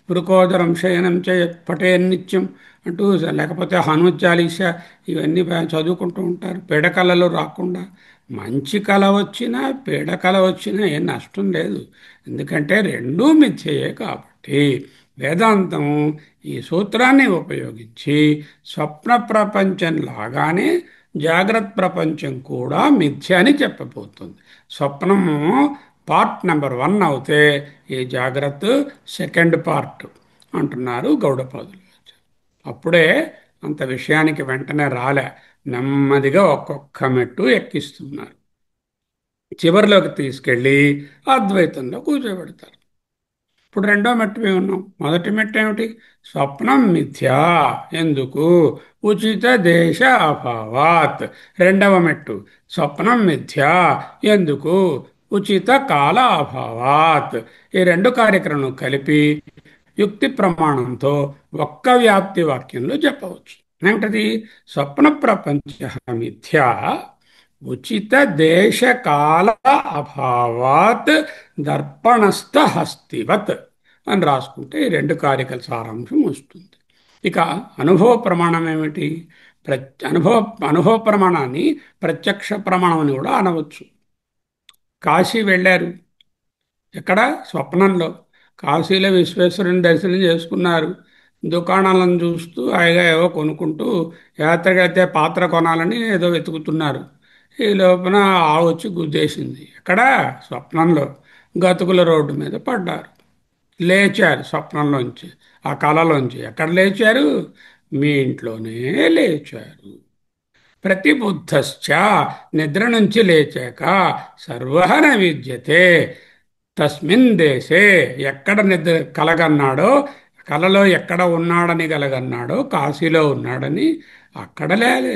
వృకోదరం శయనం చే పటేన్నిత్యం అంటూ, లేకపోతే హనుమత్ చాలీస ఇవన్నీ చదువుకుంటూ ఉంటారు పీడకలలు రాకుండా. మంచి కళ వచ్చినా పీడకల వచ్చినా ఏం నష్టం లేదు, ఎందుకంటే రెండూ మిథ్యయే. కాబట్టి వేదాంతం ఈ సూత్రాన్ని ఉపయోగించి స్వప్న ప్రపంచం లాగానే జాగ్రత్త ప్రపంచం కూడా మిథ్య అని చెప్పబోతుంది. స్వప్నము పార్ట్ నెంబర్ 1 అవుతే ఈ జాగ్రత్త సెకండ్ పార్ట్ అంటున్నారు గౌడపాదులు. అప్పుడే అంత విషయానికి వెంటనే రాలే, నెమ్మదిగా ఒక్కొక్క మెట్టు ఎక్కిస్తున్నారు. చివరిలోకి తీసుకెళ్ళి అద్వైతంలో కూర్చోబెడతారు. ఇప్పుడు రెండో మెట్టు మేము ఉన్నాం. మొదటి మెట్టు ఏమిటి? స్వప్నం మిథ్యా ఎందుకు? ఉచిత దేశ అభావాత్. రెండవ మెట్టు స్వప్నం మిథ్యా ఎందుకు? ఉచిత కాల అభావాత్. ఈ రెండు కార్యక్రమం కలిపి యుక్తి ప్రమాణంతో ఒక్క వ్యాప్తి వాక్యంలో చెప్పవచ్చు. ఏమిటది? స్వప్న ప్రపంచ మిథ్యా, ఉచిత దేశ కాల అభావాత్ దర్పణస్థ హస్తివత్ అని రాసుకుంటే ఈ రెండు కారికల సారాంశం వస్తుంది. ఇక అనుభవ ప్రమాణం ఏమిటి? ప్ర అనుభవ అనుభవ ప్రమాణాన్ని ప్రత్యక్ష ప్రమాణం అని కూడా అనవచ్చు. కాశీ వెళ్ళారు. ఎక్కడ? స్వప్నంలో. కాశీలో విశ్వేశ్వరుని దర్శనం చేసుకున్నారు. దుకాణాలను చూస్తూ హాయిగా ఏవో కొనుక్కుంటూ యాత్రకైతే పాత్ర కొనాలని ఏదో వెతుకుతున్నారు. ఈ లోపల ఆవు వచ్చి గుద్దేసింది. ఎక్కడ? స్వప్నంలో. గతుకుల రోడ్డు మీద పడ్డారు. లేచారు స్వప్నంలోంచి, ఆ కళలోంచి. ఎక్కడ లేచారు? మీ ఇంట్లోనే లేచారు. ప్రతిబుద్ధశ్చ, నిద్ర నుంచి లేచాక, సర్వహన విద్యతే తస్మిన్ దేశే, ఎక్కడ నిద్ర కలగన్నాడో, కలలో ఎక్కడ ఉన్నాడని కలగన్నాడో, కాశీలో ఉన్నాడని అక్కడ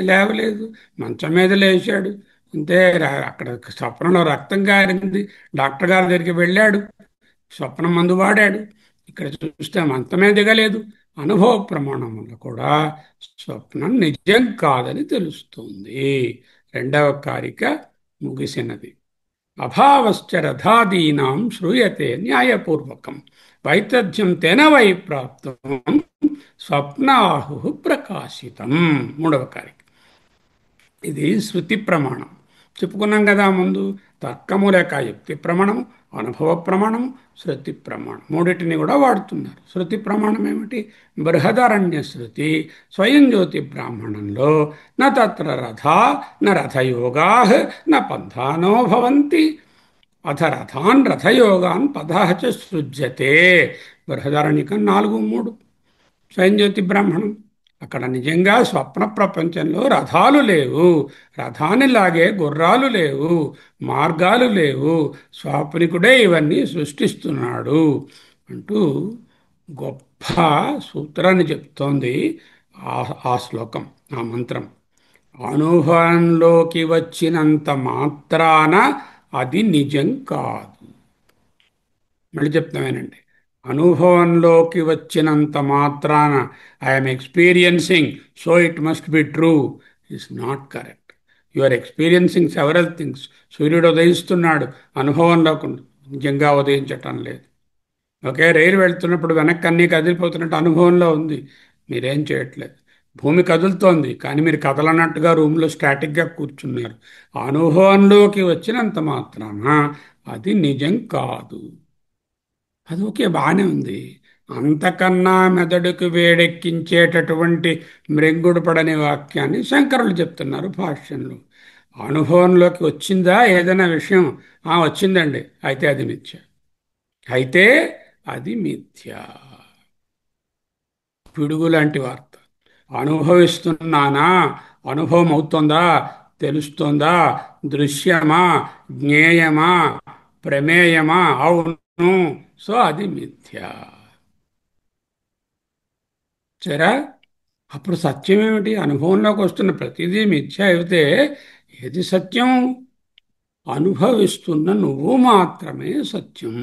లేవలేదు. మంచం మీద లేచాడు అంతే. అక్కడ స్వప్నంలో రక్తం కారింది. డాక్టర్ గారి దగ్గరికి వెళ్ళాడు. స్వప్నం మందు వాడాడు. ఇక్కడ చూస్తే మంచమే దిగలేదు. అనుభవ ప్రమాణంలో కూడా స్వప్నం నిజం కాదని తెలుస్తుంది. రెండవ కారిక ముగిసినది. అభావశ్చ రథాదీనాం శ్రూయతే న్యాయపూర్వకం వైతథ్యం తెన వై ప్రాప్తం స్వప్నాహు ప్రకాశితం. మూడవ కారిక. ఇది శృతి ప్రమాణం. చెప్పుకున్నాం కదా ముందు. తర్కము లేక యుక్తి ప్రమాణం, అనుభవ ప్రమాణం, శృతి ప్రమాణం మూడింటిని కూడా వాడుతున్నారు. శృతి ప్రమాణం ఏమిటి? బృహదారణ్య శృతి స్వయం జ్యోతి బ్రాహ్మణంలో న తత్ర రథా న రథయోగా న పంథానో భవంతి అథ రథాన్ రథయోగాన్ పదః చ సృజ్యతే. బృహదారణ్యకం 4:3. స్వయంజ్యోతి బ్రాహ్మణం. అక్కడ నిజంగా స్వప్న ప్రపంచంలో రథాలు లేవు, రథాన్ని లాగే గుర్రాలు లేవు, మార్గాలు లేవు, స్వాప్నికుడే ఇవన్నీ సృష్టిస్తున్నాడు అంటూ గొప్ప సూత్రాన్ని చెప్తోంది ఆ శ్లోకం, ఆ మంత్రం. అనుభవంలోకి వచ్చినంత మాత్రాన అది నిజం కాదు. మళ్ళీ చెప్తామేనండి. అనుభవంలోకి వచ్చినంత మాత్రాన I am experiencing so it must be true is not correct. You are experiencing several things. సూర్యుడు ఉదయిస్తున్నాడు, అనుభవంలోకి నిజంగా ఉదయించటం లేదు. ఒకే రైలు వెళ్తున్నప్పుడు వెనక్కి అన్నీ కదిలిపోతున్నట్టు అనుభవంలో ఉంది, మీరేం చేయట్లేదు. భూమి కదులుతోంది కానీ మీరు కదలనట్టుగా రూమ్లో స్టాటిక్గా కూర్చున్నారు. అనుభవంలోకి వచ్చినంత మాత్రాన అది నిజం కాదు. అది ఓకే, బాగానే ఉంది. అంతకన్నా మెదడుకు వేడెక్కించేటటువంటి మ్రెంగుడు పడని వాక్యాన్ని శంకరులు చెప్తున్నారు భాష్యంలో. అనుభవంలోకి వచ్చిందా ఏదైనా విషయం? వచ్చిందండి, అయితే అది మిథ్య. అయితే అది మిథ్య. పిడుగు లాంటి వార్త. అనుభవిస్తున్నానా? అనుభవం అవుతుందా? తెలుస్తుందా? దృశ్యమా? జ్ఞేయమా? ప్రమేయమా? అవును. సో అది మిథ్య. సరే, అప్పుడు సత్యం ఏమిటి? అనుభవంలోకి వస్తున్న ప్రతిదీ మిథ్య అయితే ఏది సత్యం? అనుభవిస్తున్న నువ్వు మాత్రమే సత్యం.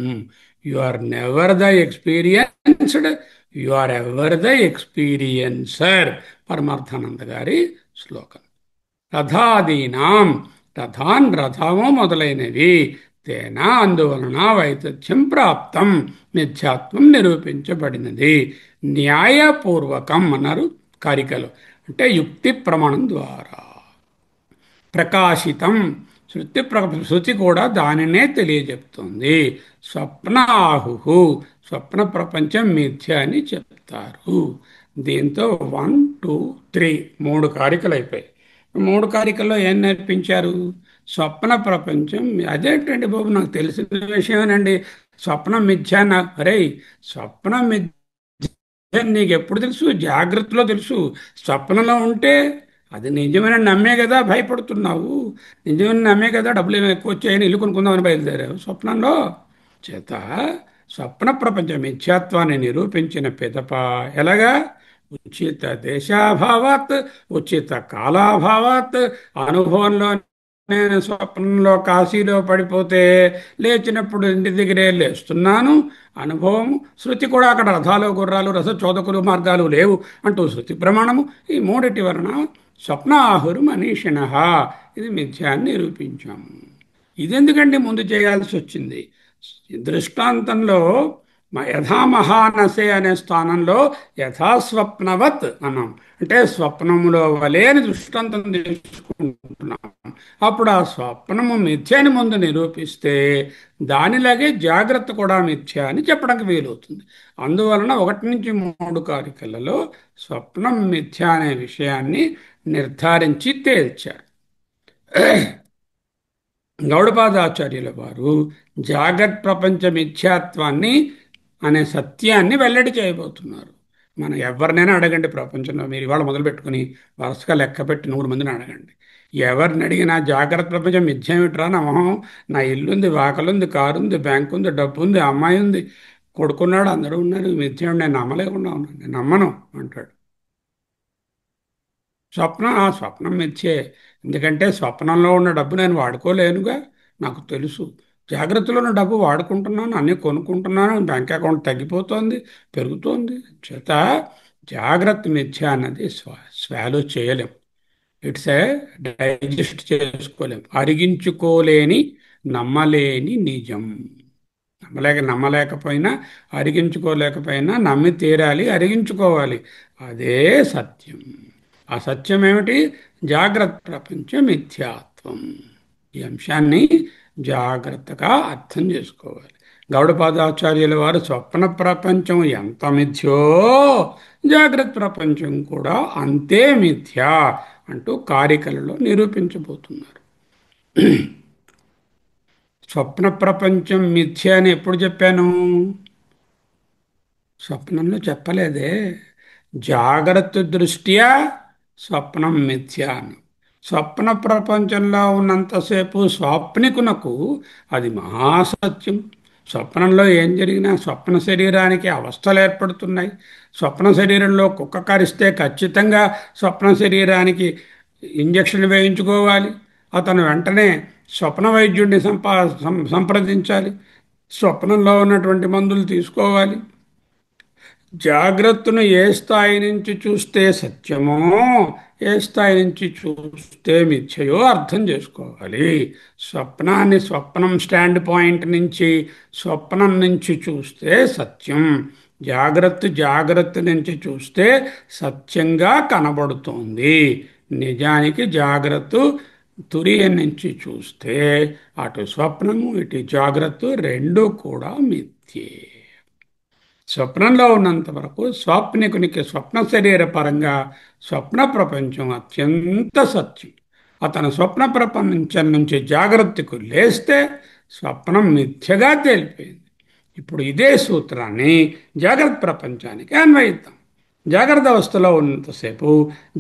You are never the experienced, you are ever the experiencer. Paramarthananda గారి శ్లోకం. రథాదీనాం, రథాన్ రథము మొదలైనవి, తేనా అందువలన వైతథ్యం ప్రాప్తం, మిథ్యాత్వం నిరూపించబడినది. న్యాయపూర్వకం అన్నారు కారికలు, అంటే యుక్తి ప్రమాణం ద్వారా. ప్రకాశితం, శృతి కూడా దానినే తెలియజెప్తుంది. స్వప్నాహు, స్వప్న ప్రపంచం మిథ్య అని చెప్తారు. దీంతో 1, 2, 3 3 కారికలు అయిపోయాయి. 3 కారికల్లో ఏం నేర్పించారు? స్వప్న ప్రపంచం అదేంటండి బాబు, నాకు తెలిసిన విషయమేనండి. స్వప్నం మిథ్య అరే, స్వప్నం మిథ్య నీకు ఎప్పుడు తెలుసు? జాగ్రత్తలో తెలుసు. స్వప్నంలో ఉంటే అది నిజమైన నమ్మే కదా భయపడుతున్నావు. నిజమైన నమ్మే కదా డబ్బులు ఏమో ఎక్కువ వచ్చాయని ఇల్లు కొనుక్కుందామని బయలుదేరావు స్వప్నంలో. చేత స్వప్న ప్రపంచ మిథ్యాత్వాన్ని నిరూపించిన పిదప ఎలాగా? ఉచిత దేశాభావాత్, ఉచిత కాలాభావాత్. అనుభవంలో నేను స్వప్నంలో కాశీలో పడిపోతే లేచినప్పుడు ఇంటి దగ్గరే లేస్తున్నాను. అనుభవం. శృతి కూడా అక్కడ రథాలు గుర్రాలు రస చోదకులు మార్గాలు లేవు అంటూ శృతి ప్రమాణము. ఈ మూడిటి వలన స్వప్నాహురు మనీషిణ, ఇది మిథ్యాన్ని నిరూపించాము. ఇదెందుకంటే ముందు చేయాల్సి వచ్చింది. దృష్టాంతంలో యథామహానసే అనే స్థానంలో యథాస్వప్నవత్ అన్నాం. అంటే స్వప్నములో వలే అని దృష్టాంతం తీసుకుంటున్నాం. అప్పుడు ఆ స్వప్నము మిథ్య అని ముందు నిరూపిస్తే దానిలాగే జాగ్రత్త కూడా మిథ్య అని చెప్పడానికి వీలవుతుంది. అందువలన 1 నుంచి 3 కారికలలో స్వప్నం మిథ్య అనే విషయాన్ని నిర్ధారించి తేల్చారు. గౌడపాదాచార్యుల వారు జాగత్ ప్రపంచ మిథ్యాత్వాన్ని అనే సత్యాన్ని వెల్లడి చేయబోతున్నారు. మనం ఎవరినైనా అడగండి ప్రపంచంలో, మీరు ఇవాళ మొదలు పెట్టుకుని వరుసగా లెక్క పెట్టి 100 మందిని అడగండి. ఎవరిని అడిగినా జాగ్రత్త ప్రపంచం మిథ్య ఏమిట్రా నా మొహం, నా ఇల్లుంది, వాకలుంది, కారుంది, బ్యాంకు ఉంది, డబ్బు ఉంది, అమ్మాయి ఉంది, కొడుకున్నాడు, అందరూ ఉన్నారు, మిథ్య నేను నమ్మలేకుండా ఉన్నాను, నేను నమ్మను అంటాడు. స్వప్నం మిథ్యే. ఎందుకంటే స్వప్నంలో ఉన్న డబ్బు నేను వాడుకోలేనుగా, నాకు తెలుసు. జాగ్రత్తలో ఉన్న డబ్బు వాడుకుంటున్నాను, అన్నీ కొనుక్కుంటున్నాను, బ్యాంక్ అకౌంట్ తగ్గిపోతోంది, పెరుగుతోంది. చేత జాగ్రత్త మిథ్య అన్నది స్వాలో చేయలేం. ఇట్స్ ఏ డైజెస్ట్ చేసుకోలేం. అరిగించుకోలేని నమ్మలేని నిజం. నమ్మలేకపోయినా, అరిగించుకోలేకపోయినా నమ్మి తీరాలి, అరిగించుకోవాలి. అదే సత్యం. ఆ సత్యం ఏమిటి? జాగ్రత్త ప్రపంచ మిథ్యాత్వం. ఈ అంశాన్ని జాగ్రత్తగా అర్థం చేసుకోవాలి. గౌడపాదాచార్యుల వారు స్వప్న ప్రపంచం ఎంత మిథ్యో జాగ్రత్త ప్రపంచం కూడా అంతే మిథ్య అంటూ కారికలలో నిరూపించబోతున్నారు. స్వప్న ప్రపంచం మిథ్య అని ఎప్పుడు చెప్పాను? స్వప్నంలో చెప్పలేదే. జాగ్రత్త దృష్ట్యా స్వప్నం మిథ్య అని. స్వప్న ప్రపంచంలో ఉన్నంతసేపు స్వాప్నికునకు అది మహాసత్యం. స్వప్నంలో ఏం జరిగినా స్వప్న శరీరానికి అవస్థలు ఏర్పడుతున్నాయి. స్వప్న శరీరంలో కుక్క కరిస్తే ఖచ్చితంగా స్వప్న శరీరానికి ఇంజక్షన్ వేయించుకోవాలి. అతను వెంటనే స్వప్న వైద్యుడిని సంప్రదించాలి. స్వప్నంలో ఉన్నటువంటి మందులు తీసుకోవాలి. జాగ్రత్తను ఏ స్థాయి నుంచి చూస్తే సత్యమో, ఏ స్థాయి నుంచి చూస్తే మిథ్యయో అర్థం చేసుకోవాలి. స్వప్నాన్ని స్వప్నం స్టాండ్ పాయింట్ నుంచి, స్వప్నం నుంచి చూస్తే సత్యం. జాగ్రత్త నుంచి చూస్తే సత్యంగా కనబడుతోంది. నిజానికి జాగ్రత్త తురియ నుంచి చూస్తే అటు స్వప్నము ఇటు జాగ్రత్త రెండు కూడా మిథ్యే. స్వప్నంలో ఉన్నంత వరకు స్వాప్నికునికి స్వప్న శరీర పరంగా స్వప్న ప్రపంచం అత్యంత సత్యం. అతను స్వప్న ప్రపంచం నుంచి జాగ్రత్తకు లేస్తే స్వప్నం మిథ్యగా తేలిపోయింది. ఇప్పుడు ఇదే సూత్రాన్ని జాగ్రత్త ప్రపంచానికి అన్వయిద్దాం. జాగ్రత్త అవస్థలో ఉన్నంతసేపు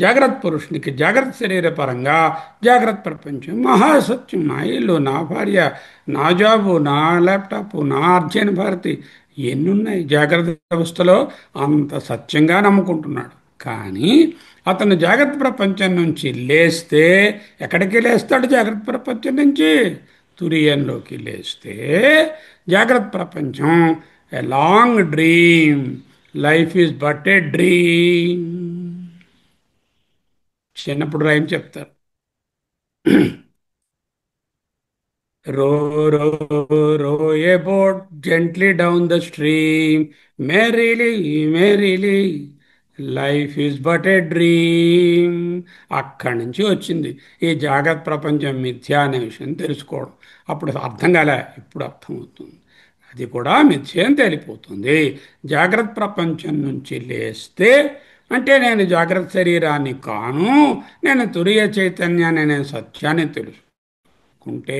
జాగ్రత్త పురుషునికి జాగ్రత్త శరీర పరంగా జాగ్రత్త ప్రపంచం మహాసత్యం. నా ఇల్లు, నా భార్య, నా జాబు, నా ల్యాప్టాప్, నా అర్జైన భారతి ఎన్నున్నాయి. జాగ్రత్త అవస్థలో అంత సత్యంగా నమ్ముకుంటున్నాడు. కానీ అతను జాగ్రత్త ప్రపంచం నుంచి లేస్తే ఎక్కడికి లేస్తాడు? జాగ్రత్త ప్రపంచం నుంచి తురియంలోకి లేస్తే జాగ్రత్త ప్రపంచం a long dream, life is but A dream. చిన్నప్పుడు రైమ్ చెప్తారు. Row, row, row a boat gently down the stream. Merrily, merrily, life is but A dream. అక్కడి నుంచి వచ్చింది ఈ జాగ్రత్త ప్రపంచం మిథ్య అనే విషయం తెలుసుకోవడం. అప్పుడు అర్థం కాలే, ఇప్పుడు అర్థమవుతుంది. అది కూడా మిథ్య అని తేలిపోతుంది. జాగ్రత్త ప్రపంచం నుంచి లేస్తే అంటే నేను జాగ్రత్త శరీరాన్ని కాను, నేను తురియ చైతన్యాన్ని, నేను సత్యాన్ని తెలుసు కుంటే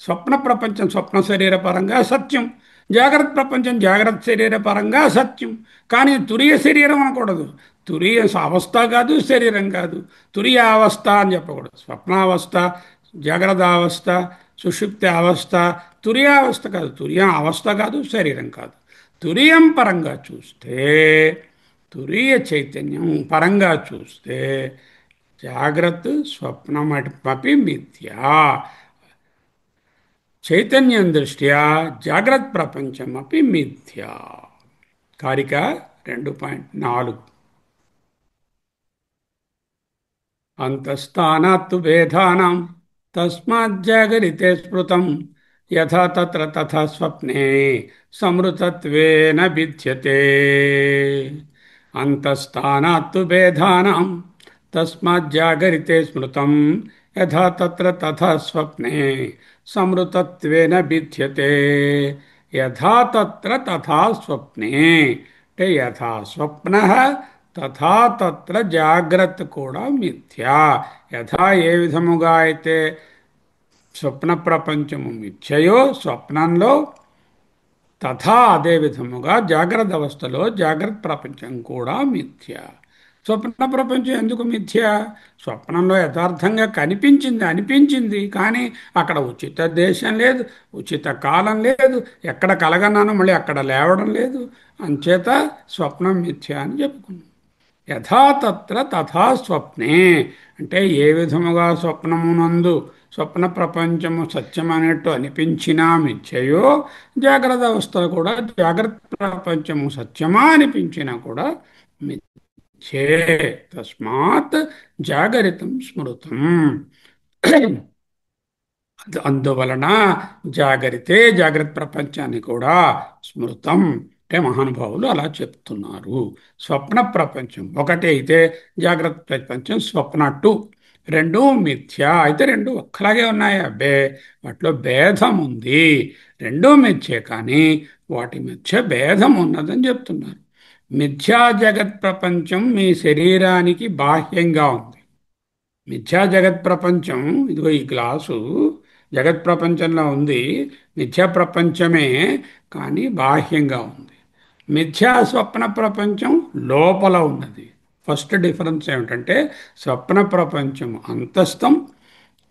స్వప్న ప్రపంచం స్వప్న శరీర పరంగా సత్యం, జాగ్రత్త ప్రపంచం జాగ్రత్త శరీర పరంగా సత్యం. కానీ తురియ శరీరం అనకూడదు. తురియ అవస్థ కాదు, శరీరం కాదు. తురియ అవస్థ అని చెప్పకూడదు. స్వప్నావస్థ, జాగ్రత్త అవస్థ, సుషుప్తి అవస్థ, తురియావస్థ కాదు. తురియ అవస్థ కాదు, శరీరం కాదు. తురియం పరంగా చూస్తే, తురియ చైతన్యం పరంగా చూస్తే జాగ్రత్త స్వప్నమపి మిథ్యా, చైతన్యం దృష్ట్యా జాగ్రత్త ప్రపంచమపి మిథ్యా. కారిక 2.4. అంతస్థానాత్తు భేదానాం తస్మాజ్జాగరితే స్మృతం యథా తత్ర తథా స్వప్నే సమృతత్వేన విద్యతే. అంతస్థానాత్తు భేదానాం తస్మాజ్జాగరితే స్మృతం యథా తత్ర తథా స్వప్నే సమృతత్వేన విద్యతే. యథా తత్ర తథా స్వప్నే అంటే యథా స్వప్న తథా తత్ర జాగ్రత్త కూడా మిథ్యా. యథా ఏ విధముగా అయితే స్వప్న ప్రపంచము మిథ్యయో స్వప్నంలో, తథా అదే విధముగా జాగ్రత్త అవస్థలో జాగ్రత్త ప్రపంచం కూడా మిథ్య. స్వప్న ప్రపంచం ఎందుకు మిథ్య? స్వప్నంలో యథార్థంగా కనిపించింది, అనిపించింది, కానీ అక్కడ ఉచిత దేశం లేదు, ఉచిత కాలం లేదు, ఎక్కడ కలగన్నానో మళ్ళీ అక్కడ లేవడం లేదు, అంచేత స్వప్నం మిథ్య అని చెప్పుకున్నాం. యథా తత్ర తథా స్వప్నే అంటే ఏ విధముగా స్వప్నమునందు స్వప్న ప్రపంచము సత్యమనేట్టు అనిపించినా మిథ్యయో, జాగ్రత్త అవస్థ కూడా జాగ్రత్త ప్రపంచము సత్యమా అనిపించినా కూడా మిథ్యే. తస్మాత్ జాగరితం స్మృతం. అందువలన జాగరితే జాగ్రత్త ప్రపంచాన్ని కూడా స్మృతం అంటే మహానుభావులు అలా చెప్తున్నారు. స్వప్న ప్రపంచం ఒకటి అయితే జాగ్రత్త ప్రపంచం స్వప్న టూ, రెండు మిథ్య అయితే రెండు ఒక్కలాగే ఉన్నాయి. అబ్బే వాటిలో భేదం ఉంది, రెండూ మిథ్యే కానీ వాటి మధ్య భేదం ఉన్నదని చెప్తున్నారు. మిథ్యా జగత్ ప్రపంచం మీ శరీరానికి బాహ్యంగా ఉంది. మిథ్యా జగత్ ప్రపంచం ఇదిగో ఈ గ్లాసు జగత్ ప్రపంచంలో ఉంది, మిథ్యా ప్రపంచమే కానీ బాహ్యంగా ఉంది. మిథ్యా స్వప్న ప్రపంచం లోపల ఉన్నది. ఫస్ట్ డిఫరెన్స్ ఏమిటంటే స్వప్న ప్రపంచం అంతస్థం,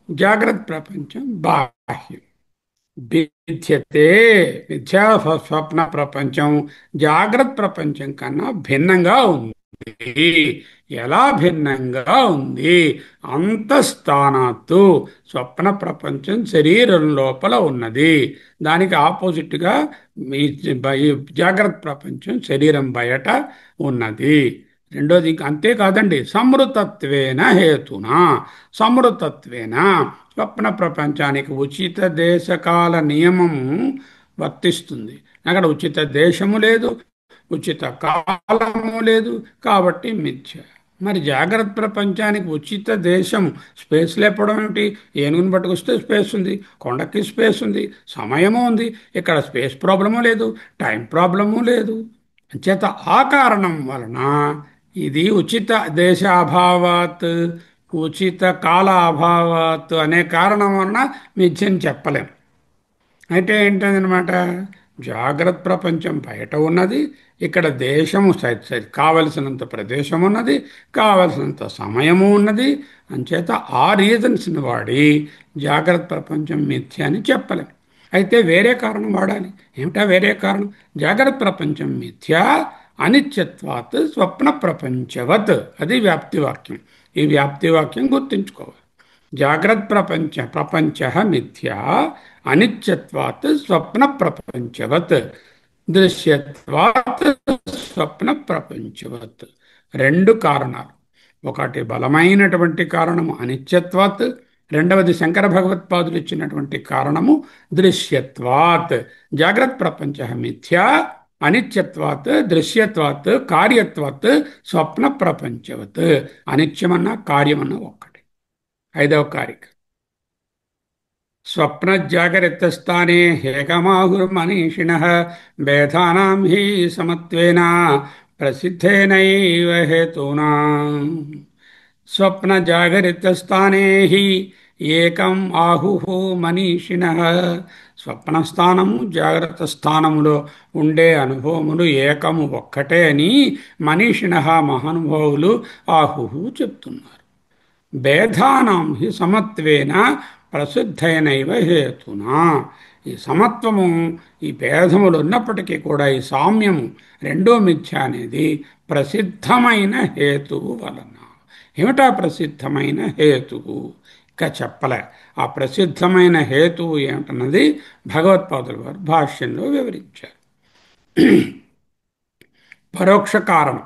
జాగ్రత్త ప్రపంచం బాహ్యం. భిద్యతే మిథ్యా స్వప్న ప్రపంచం జాగ్రత్త ప్రపంచం కన్నా భిన్నంగా ఉంది. ఎలా భిన్నంగా ఉంది? అంతఃస్థానాత్తు స్వప్న ప్రపంచం శరీరం లోపల ఉన్నది, దానికి ఆపోజిట్గా ఈ జాగ్రత్త ప్రపంచం శరీరం బయట ఉన్నది. రెండోది ఇంకా అంతేకాదండి, సమృతత్వేన హేతునా. సమృతత్వేన స్వప్న ప్రపంచానికి ఉచిత దేశకాల నియమము వర్తిస్తుంది. అక్కడ ఉచిత దేశము లేదు, ఉచిత కాలము లేదు, కాబట్టి మిథ్య. మరి జాగ్రత్త ప్రపంచానికి ఉచిత దేశం స్పేస్ లేపడం ఏమిటి? ఏనుగుని పట్టుకొస్తే స్పేస్ ఉంది, కొండకి స్పేస్ ఉంది, సమయము ఉంది. ఇక్కడ స్పేస్ ప్రాబ్లము లేదు, టైం ప్రాబ్లము లేదు. చేత ఆ కారణం వలన ఇది ఉచిత దేశాభావాత్ ఉచిత కాల అభావాత్ అనే కారణం వలన మిథ్యని చెప్పలేం. అయితే ఏంటన్నమాట, జాగ్రత్త ప్రపంచం బయట ఉన్నది, ఇక్కడ దేశము కావలసినంత ప్రదేశం ఉన్నది, కావలసినంత సమయము ఉన్నది. అంచేత ఆ రీజన్స్ని వాడి జాగ్రత్త ప్రపంచం మిథ్య అని చెప్పలేం. అయితే వేరే కారణం వాడాలి. ఏమిటా వేరే కారణం? జాగ్రత్త ప్రపంచం మిథ్య అనిత్యత్వాత్ స్వప్న ప్రపంచవత్. అది వ్యాప్తివాక్యం. ఈ వ్యాప్తివాక్యం గుర్తుంచుకోవాలి. జాగ్రత్త ప్రపంచ మిథ్యా అనిత్యత్వాత్ స్వప్న ప్రపంచవత్, దృశ్యత్వాత్ స్వప్న ప్రపంచవత్. రెండు కారణాలు. ఒకటి బలమైనటువంటి కారణము అనిత్యత్వాత్, రెండవది శంకర భగవత్పాదులు ఇచ్చినటువంటి కారణము దృశ్యత్వాత్. జాగ్రత్త ప్రపంచ మిథ్యా అనిత్యత్వాత్ దృశ్యత్వాత్ కార్యత్వాత్ స్వప్న ప్రపంచవత్. అనిత్యమన్నా కార్యమన్నా ఒక్కటి. ఐదవ కారిక స్వప్న జాగరిత స్థానే ఏకమాహుర్మనీషిణ భేదానాం హి సమత్వేన ప్రసిద్ధేనైవ హేతునా. స్వప్న జాగరిత స్థానే హి ఏకం ఆహుః మనీషిణః. స్వప్న స్థానము జాగ్రత్త స్థానములో ఉండే అనుభవములు ఏకము ఒక్కటే అని మనీషిణః మహానుభావులు ఆహుః చెప్తున్నారు. భేదానాం హి సమత్వేన ప్రసిద్ధైనైవ హేతునా. ఈ సమత్వము, ఈ భేదములు ఉన్నప్పటికీ కూడా ఈ సామ్యము రెండో మిథ్య అనేది ప్రసిద్ధమైన హేతువు వలన. ఏమిటా ప్రసిద్ధమైన హేతువు? ఇంకా చెప్పలే. ఆ ప్రసిద్ధమైన హేతువు ఏమిటన్నది భగవత్పాదుల వారు భాష్యంలో వివరించారు. పరోక్ష కారణం.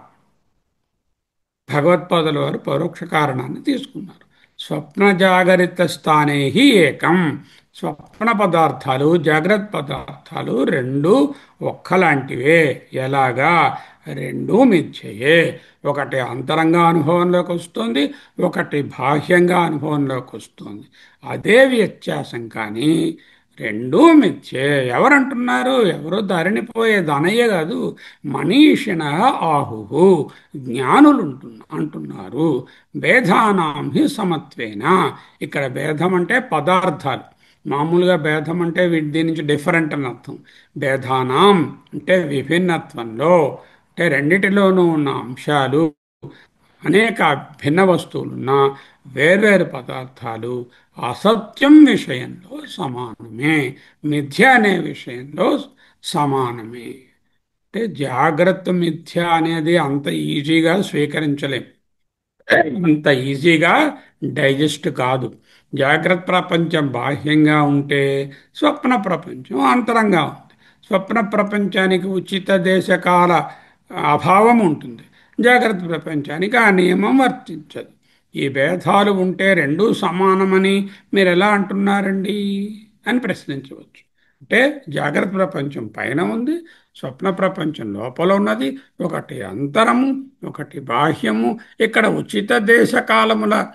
భగవత్పాదుల వారు పరోక్ష కారణాన్ని తీసుకున్నారు. స్వప్న జాగరిత స్థానే హి ఏకం. స్వప్న పదార్థాలు జాగ్రత్త పదార్థాలు రెండు ఒక్కలాంటివే. ఎలాగా? రెండూ మిథ్యయే. ఒకటి అంతరంగ అనుభవంలోకి వస్తుంది, ఒకటి బాహ్యంగా అనుభవంలోకి వస్తుంది. అదే వ్యత్యాసం. కానీ రెండూ మిథ్యే. ఎవరంటున్నారు? ఎవరో దారిని పోయే దానయ్య కాదు. మనీషిణ ఆహుహు, జ్ఞానులు అంటున్నారు. భేదానాం హి సమత్వేన. ఇక్కడ భేదం అంటే పదార్థాలు. మామూలుగా భేదం అంటే దీని నుంచి డిఫరెంట్ అని అర్థం. భేదానాం అంటే విభిన్నత్వంలో, అంటే రెండిటిలోనూ ఉన్న అంశాలు, అనేక భిన్న వస్తువులున్న వేర్వేరు పదార్థాలు అసత్యం విషయంలో సమానమే, మిథ్య అనే విషయంలో సమానమే. అంటే జాగ్రత్త మిథ్య అనేది అంత ఈజీగా స్వీకరించలేం, అంత ఈజీగా డైజెస్ట్ కాదు. జాగ్రత్త ప్రపంచం బాహ్యంగా ఉంటే స్వప్న ప్రపంచం అంతరంగా ఉంది. స్వప్న ప్రపంచానికి ఉచిత దేశకాల అభావం ఉంటుంది. జాగ్రత్త ప్రపంచానికి ఆ నియమం వర్తించదు. ఈ భేదాలు ఉంటే రెండూ సమానమని మీరు ఎలా అంటున్నారండి అని ప్రశ్నించవచ్చు. అంటే జాగ్రత్త ప్రపంచం పైన ఉంది, స్వప్న ప్రపంచం లోపల ఉన్నది. ఒకటి అంతరము, ఒకటి బాహ్యము. ఇక్కడ ఉచిత దేశ కాలముల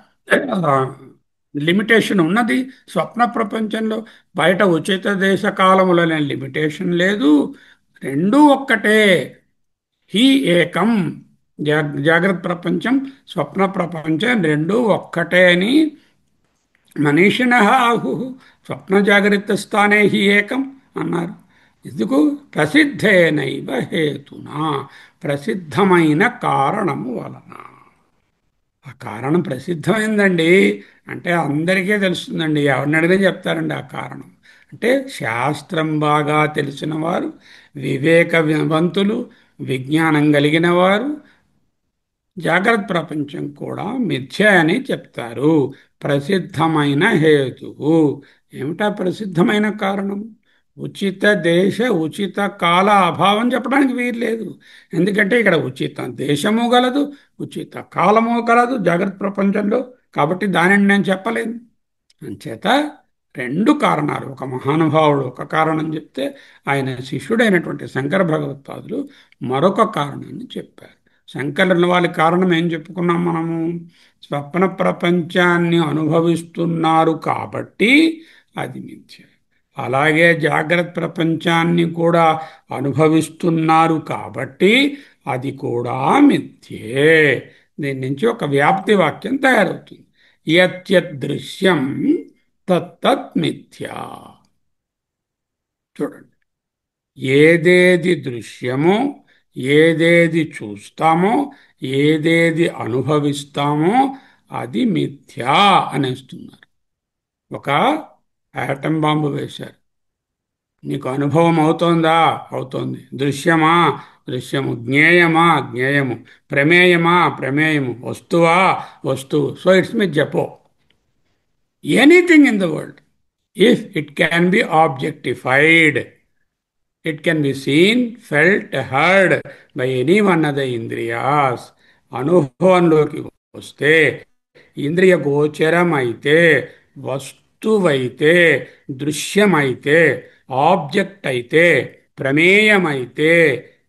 లిమిటేషన్ ఉన్నది. స్వప్న ప్రపంచంలో బయట ఉచిత దేశ కాలములనే లిమిటేషన్ లేదు. రెండూ ఒక్కటే. హీ ఏకం. జాగ్రత్త ప్రపంచం, స్వప్న ప్రపంచం రెండూ ఒక్కటే అని మనీషిణ ఆహు. స్వప్న జాగ్రత్త స్థానే హి ఏకం అన్నారు. ఎందుకు? ప్రసిద్ధేనైవ హేతునా, ప్రసిద్ధమైన కారణము వలన. ఆ కారణం ప్రసిద్ధమైందండి అంటే అందరికీ తెలుస్తుందండి. ఎవరిని అడిగినా చెప్తారండి ఆ కారణం. అంటే శాస్త్రం బాగా తెలిసిన వారు, వివేకవంతులు, విజ్ఞానం కలిగిన వారు జాగ్రత్త ప్రపంచం కూడా మిథ్య అని చెప్తారు. ప్రసిద్ధమైన హేతువు. ఏమిటా ప్రసిద్ధమైన కారణం? ఉచిత దేశ ఉచిత కాల అభావం చెప్పడానికి వీలు లేదు. ఎందుకంటే ఇక్కడ ఉచిత దేశము గలదు, ఉచిత కాలము గలదు జాగ్రత్త ప్రపంచంలో. కాబట్టి దానిని నేను చెప్పలేను. అంచేత రెండు కారణాలు. ఒక మహానుభావుడు ఒక కారణం చెప్తే, ఆయన శిష్యుడైనటువంటి శంకర భగవత్పాదులు మరొక కారణాన్ని చెప్పారు. శంకరుల వాళ్ళ కారణం ఏం చెప్పుకున్నాం మనము? స్వప్న ప్రపంచాన్ని అనుభవిస్తున్నారు కాబట్టి అది మిథ్య. అలాగే జాగ్రత్త ప్రపంచాన్ని కూడా అనుభవిస్తున్నారు కాబట్టి అది కూడా మిథ్యే. దీని నుంచి ఒక వ్యాప్తి వాక్యం తయారవుతుంది. యత్యదృశ్యం తత్తత్ మిథ్యా. చూడండి, ఏదేది దృశ్యమో, ఏదేది చూస్తామో, ఏదేది అనుభవిస్తామో అది మిథ్యా అనేస్తున్నారు. ఒక ఆటం బాంబు వేశారు. నీకు అనుభవం అవుతోందా? అవుతోంది. దృశ్యమా? దృశ్యము. జ్ఞేయమా? జ్ఞేయము. ప్రమేయమా? ప్రమేయము. వస్తువా? వస్తువు. సో ఇట్స్ మిథ్య. పో. Anything in the world, if it can be objectified, it can be seen, felt, heard by any one of the indriyas. అనుభవంలోకి వస్తే, ఇంద్రియ గోచరమైతే, వస్తువైతే, దృశ్యమైతే, ఆబ్జెక్ట్ అయితే, ప్రమేయమైతే,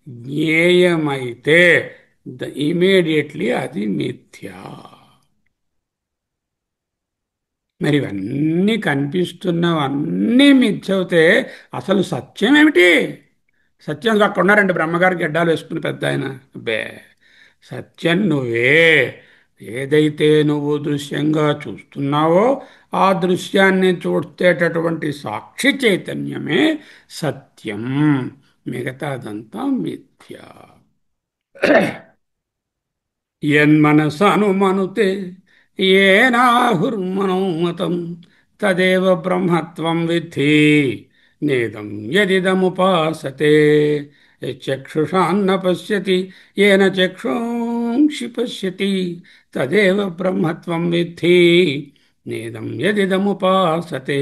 జ్ఞేయమైతే ఇమీడియట్లీ అది మిథ్యా. మరి ఇవన్నీ కనిపిస్తున్నవన్నీ మిథ్యవుతే అసలు సత్యం ఏమిటి? సత్యం అక్కడ ఉన్నారండి బ్రహ్మగారి గడ్డాలు వేసుకుని పెద్ద ఆయన. అబ్బే, సత్యం నువ్వే. ఏదైతే నువ్వు దృశ్యంగా చూస్తున్నావో ఆ దృశ్యాన్ని చూస్తేటటువంటి సాక్షి చైతన్యమే సత్యం. మిగతాదంతా మిథ్య. యన్మనసనుమనుతే ఏనాహుర్మనోమతం తదేవ బ్రహ్మత్వం విద్ధి నేదం యదిదముపాసతే. యక్షుషాన్న పశ్యతి ఏన చక్షుంషి పశ్యతి తదేవ బ్రహ్మత్వం విద్ధి నేదం యదిదముపాసతే.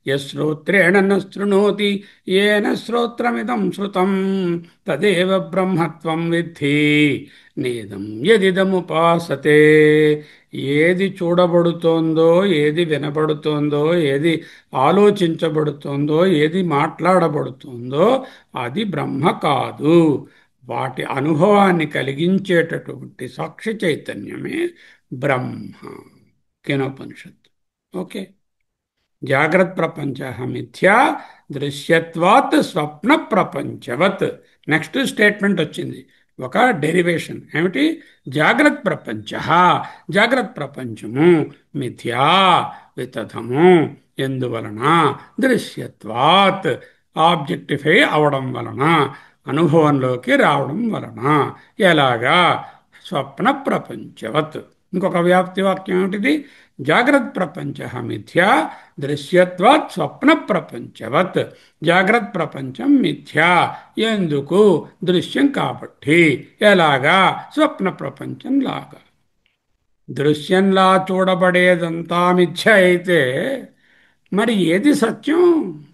యశ్రోత్రేణ న శృణోతి ఏన శ్రోత్రమిదం శృతం తదేవ బ్రహ్మత్వం విద్ధి నేదం యదిదముపాసతే. ఏది చూడబడుతోందో, ఏది వినబడుతోందో, ఏది ఆలోచించబడుతోందో, ఏది మాట్లాడబడుతోందో అది బ్రహ్మ కాదు. వాటి అనుభవాన్ని కలిగించేటటువంటి సాక్షి చైతన్యమే బ్రహ్మ. కేనోపనిషత్. ఓకే. జాగ్రత్త ప్రపంచ మిథ్యా దృశ్యత్వాత్ స్వప్న ప్రపంచవత్. నెక్స్ట్ స్టేట్మెంట్ వచ్చింది, ఒక డెరివేషన్ ఏమిటి? జాగ్రత్త ప్రపంచ, జాగ్రత్త ప్రపంచము మిథ్యా వితథము ఎందువలన? దృశ్యత్వాత్ ఆబ్జెక్టిఫై అవడం వలన, అనుభవంలోకి రావడం వలన. ఎలాగా? స్వప్న ప్రపంచవత్. ఇంకొక వ్యాప్తి వాక్యం ఏమిటిది? జాగ్రత్త ప్రపంచ మిథ్యా దృశ్యత్వాత్ స్వప్న ప్రపంచవత్. జాగ్రత్త ప్రపంచం మిథ్యా ఎందుకు? దృశ్యం కాబట్టి. ఎలాగా? స్వప్న ప్రపంచం లాగా. దృశ్యంలా చూడబడేదంతా మిథ్య అయితే మరి ఏది సత్యం?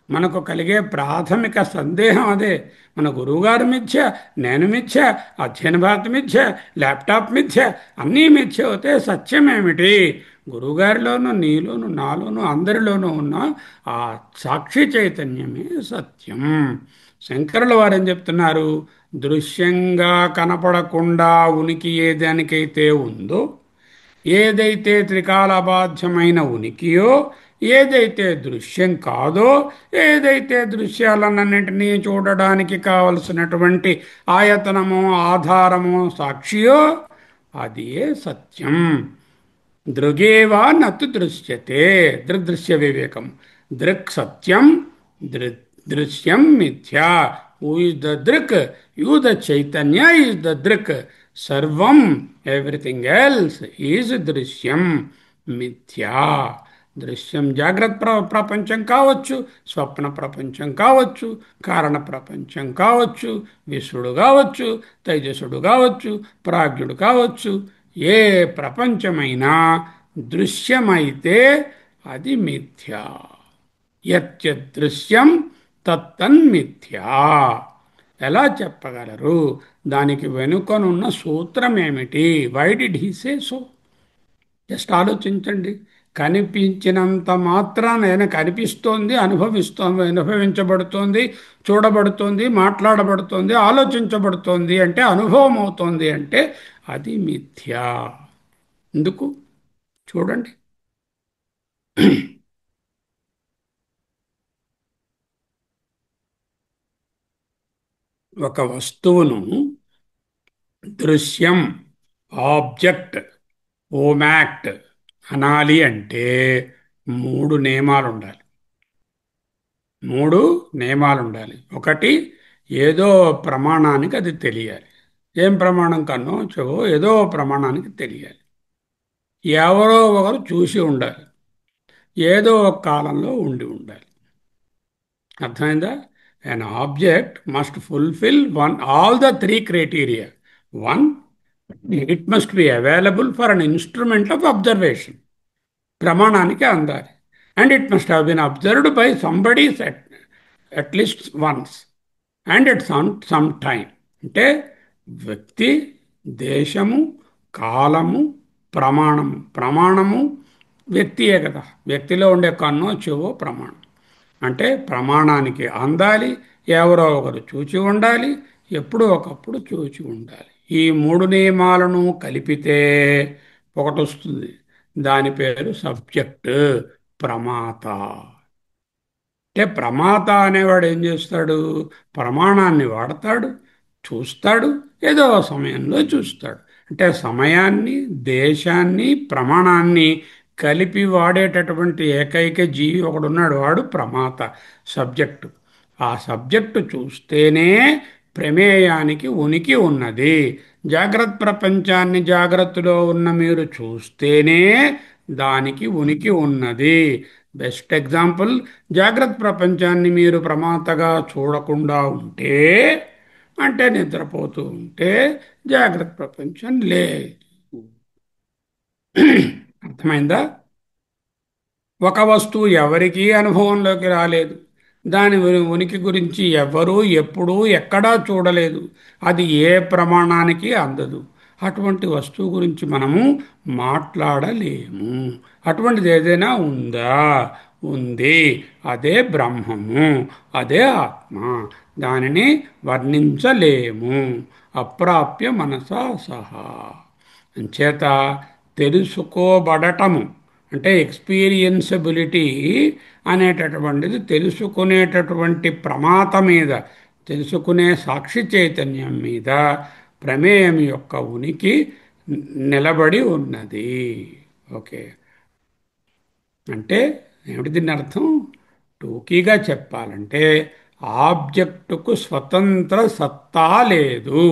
మనకు కలిగే ప్రాథమిక సందేహం అదే. మన గురువుగారు మిథ్య, నేను మిథ్య, అధ్యయన భారతి మిథ్య, ల్యాప్టాప్ మిథ్య, అన్నీ మిథ్య అవుతే సత్యం ఏమిటి? గురువుగారిలోనూ, నీలోను, నాలోను, అందరిలోనూ ఉన్న ఆ సాక్షి చైతన్యమే సత్యం. శంకరుల వారు ఏం చెప్తున్నారు? దృశ్యంగా కనపడకుండా ఉనికి ఏదానికైతే ఉందో, ఏదైతే త్రికాలబాధ్యమైన ఉనికియో, ఏదైతే దృశ్యం కాదో, ఏదైతే దృశ్యాలన్నింటినీ చూడడానికి కావలసినటువంటి ఆయతనమో ఆధారమో సాక్షియో అదే సత్యం. దృగేవా నతు దృశ్యతే. దృదృశ్య వివేకం. దృక్ సత్యం, దృశ్యం మిథ్యా. హూ ఇస్ ద దృక్? యూ ద చైతన్య ఈజ్ ద దృక్. సర్వం, ఎవ్రీథింగ్ ఎల్స్ ఈజ్ దృశ్యం మిథ్యా. దృశ్యం జాగ్రత్త ప్రపంచం కావచ్చు, స్వప్న ప్రపంచం కావచ్చు, కారణ ప్రపంచం కావచ్చు, విశ్వడు కావచ్చు, తైజసుడు కావచ్చు, ప్రాజ్ఞుడు కావచ్చు. ఏ ప్రపంచమైనా దృశ్యమైతే అది మిథ్యా. యత్యదృశ్యం తత్తన్మిథ్యా. ఎలా చెప్పగలరు? దానికి వెనుకనున్న సూత్రం ఏమిటి? Why did he say so? Just ఆలోచించండి. కనిపించినంత మాత్రాన ఏదైనా కనిపిస్తోంది, అనుభవించబడుతోంది, చూడబడుతోంది, మాట్లాడబడుతోంది, ఆలోచించబడుతోంది అంటే, అనుభవం అవుతోంది అంటే అది మిథ్యా. ఎందుకు? చూడండి. ఒక వస్తువును దృశ్యం, ఆబ్జెక్ట్, ఓమాక్ట్ అనాలి అంటే మూడు నియమాలు ఉండాలి. మూడు నియమాలు ఉండాలి. ఒకటి, ఏదో ప్రమాణానికి అది తెలియాలి. ఏం ప్రమాణం కన్నో చెవో ఏదో ప్రమాణానికి తెలియాలి. ఎవరో ఒకరు చూసి ఉండాలి. ఏదో ఒక కాలంలో ఉండి ఉండాలి. అర్థమైందా? an object must fulfill all the three criteria. One, it must be available for an instrument of observation. ప్రమాణానికి అందాలి. And it must have been observed by somebody at least once and at some time. అంటే వ్యక్తి, దేశము, కాలము, ప్రమాణము. ప్రమాణము వ్యక్తియే కదా. వ్యక్తిలో ఉండే కన్నో చెవో ప్రమాణం. అంటే ప్రమాణానికి అందాలి, ఎవరో ఒకరు చూచి ఉండాలి, ఎప్పుడో ఒకప్పుడు చూచి ఉండాలి. ఈ మూడు నియమాలను కలిపితే ఒకటి వస్తుంది. దాని పేరు సబ్జెక్ట్, ప్రమాత. అంటే ప్రమాత అనేవాడు ఏం చేస్తాడు? ప్రమాణాన్ని వాడతాడు, చూస్తాడు, ఏదో సమయంలో చూస్తాడు. అంటే సమయాన్ని, దేశాన్ని, ప్రమాణాన్ని కలిపి వాడేటటువంటి ఏకైక జీవి ఒకడున్నాడు. వాడు ప్రమాత, సబ్జెక్టు. ఆ సబ్జెక్టు చూస్తేనే ప్రమేయానికి ఉనికి ఉన్నది. జాగ్రత్త ప్రపంచాన్ని జాగ్రత్తలో ఉన్న మీరు చూస్తేనే దానికి ఉనికి ఉన్నది. బెస్ట్ ఎగ్జాంపుల్, జాగ్రత్త ప్రపంచాన్ని మీరు ప్రమాతగా చూడకుండా ఉంటే, అంటే నిద్రపోతూ ఉంటే జాగ్రత్త ప్రపంచం లేదు. అర్థమైందా? ఒక వస్తువు ఎవరికీ అనుభవంలోకి రాలేదు. దాని ఉనికి గురించి ఎవ్వరూ ఎప్పుడూ ఎక్కడా చూడలేదు. అది ఏ ప్రమాణానికి అందదు. అటువంటి వస్తువు గురించి మనము మాట్లాడలేము. అటువంటిది ఏదైనా ఉందా? ఉంది. అదే బ్రహ్మము, అదే ఆత్మ. దానిని వర్ణించలేము. అప్రాప్య మనసా సహా. అంచేత తెలుసుకోబడటము అంటే ఎక్స్పీరియన్సబిలిటీ అనేటటువంటిది తెలుసుకునేటటువంటి ప్రమాత మీద, తెలుసుకునే సాక్షి చైతన్యం మీద ప్రమేయం యొక్క ఉనికి నిలబడి ఉన్నది. ఓకే. అంటే ఏమిటి దీని అర్థం? టూకీగా చెప్పాలంటే ఆబ్జెక్టుకు స్వతంత్ర సత్తా లేదు.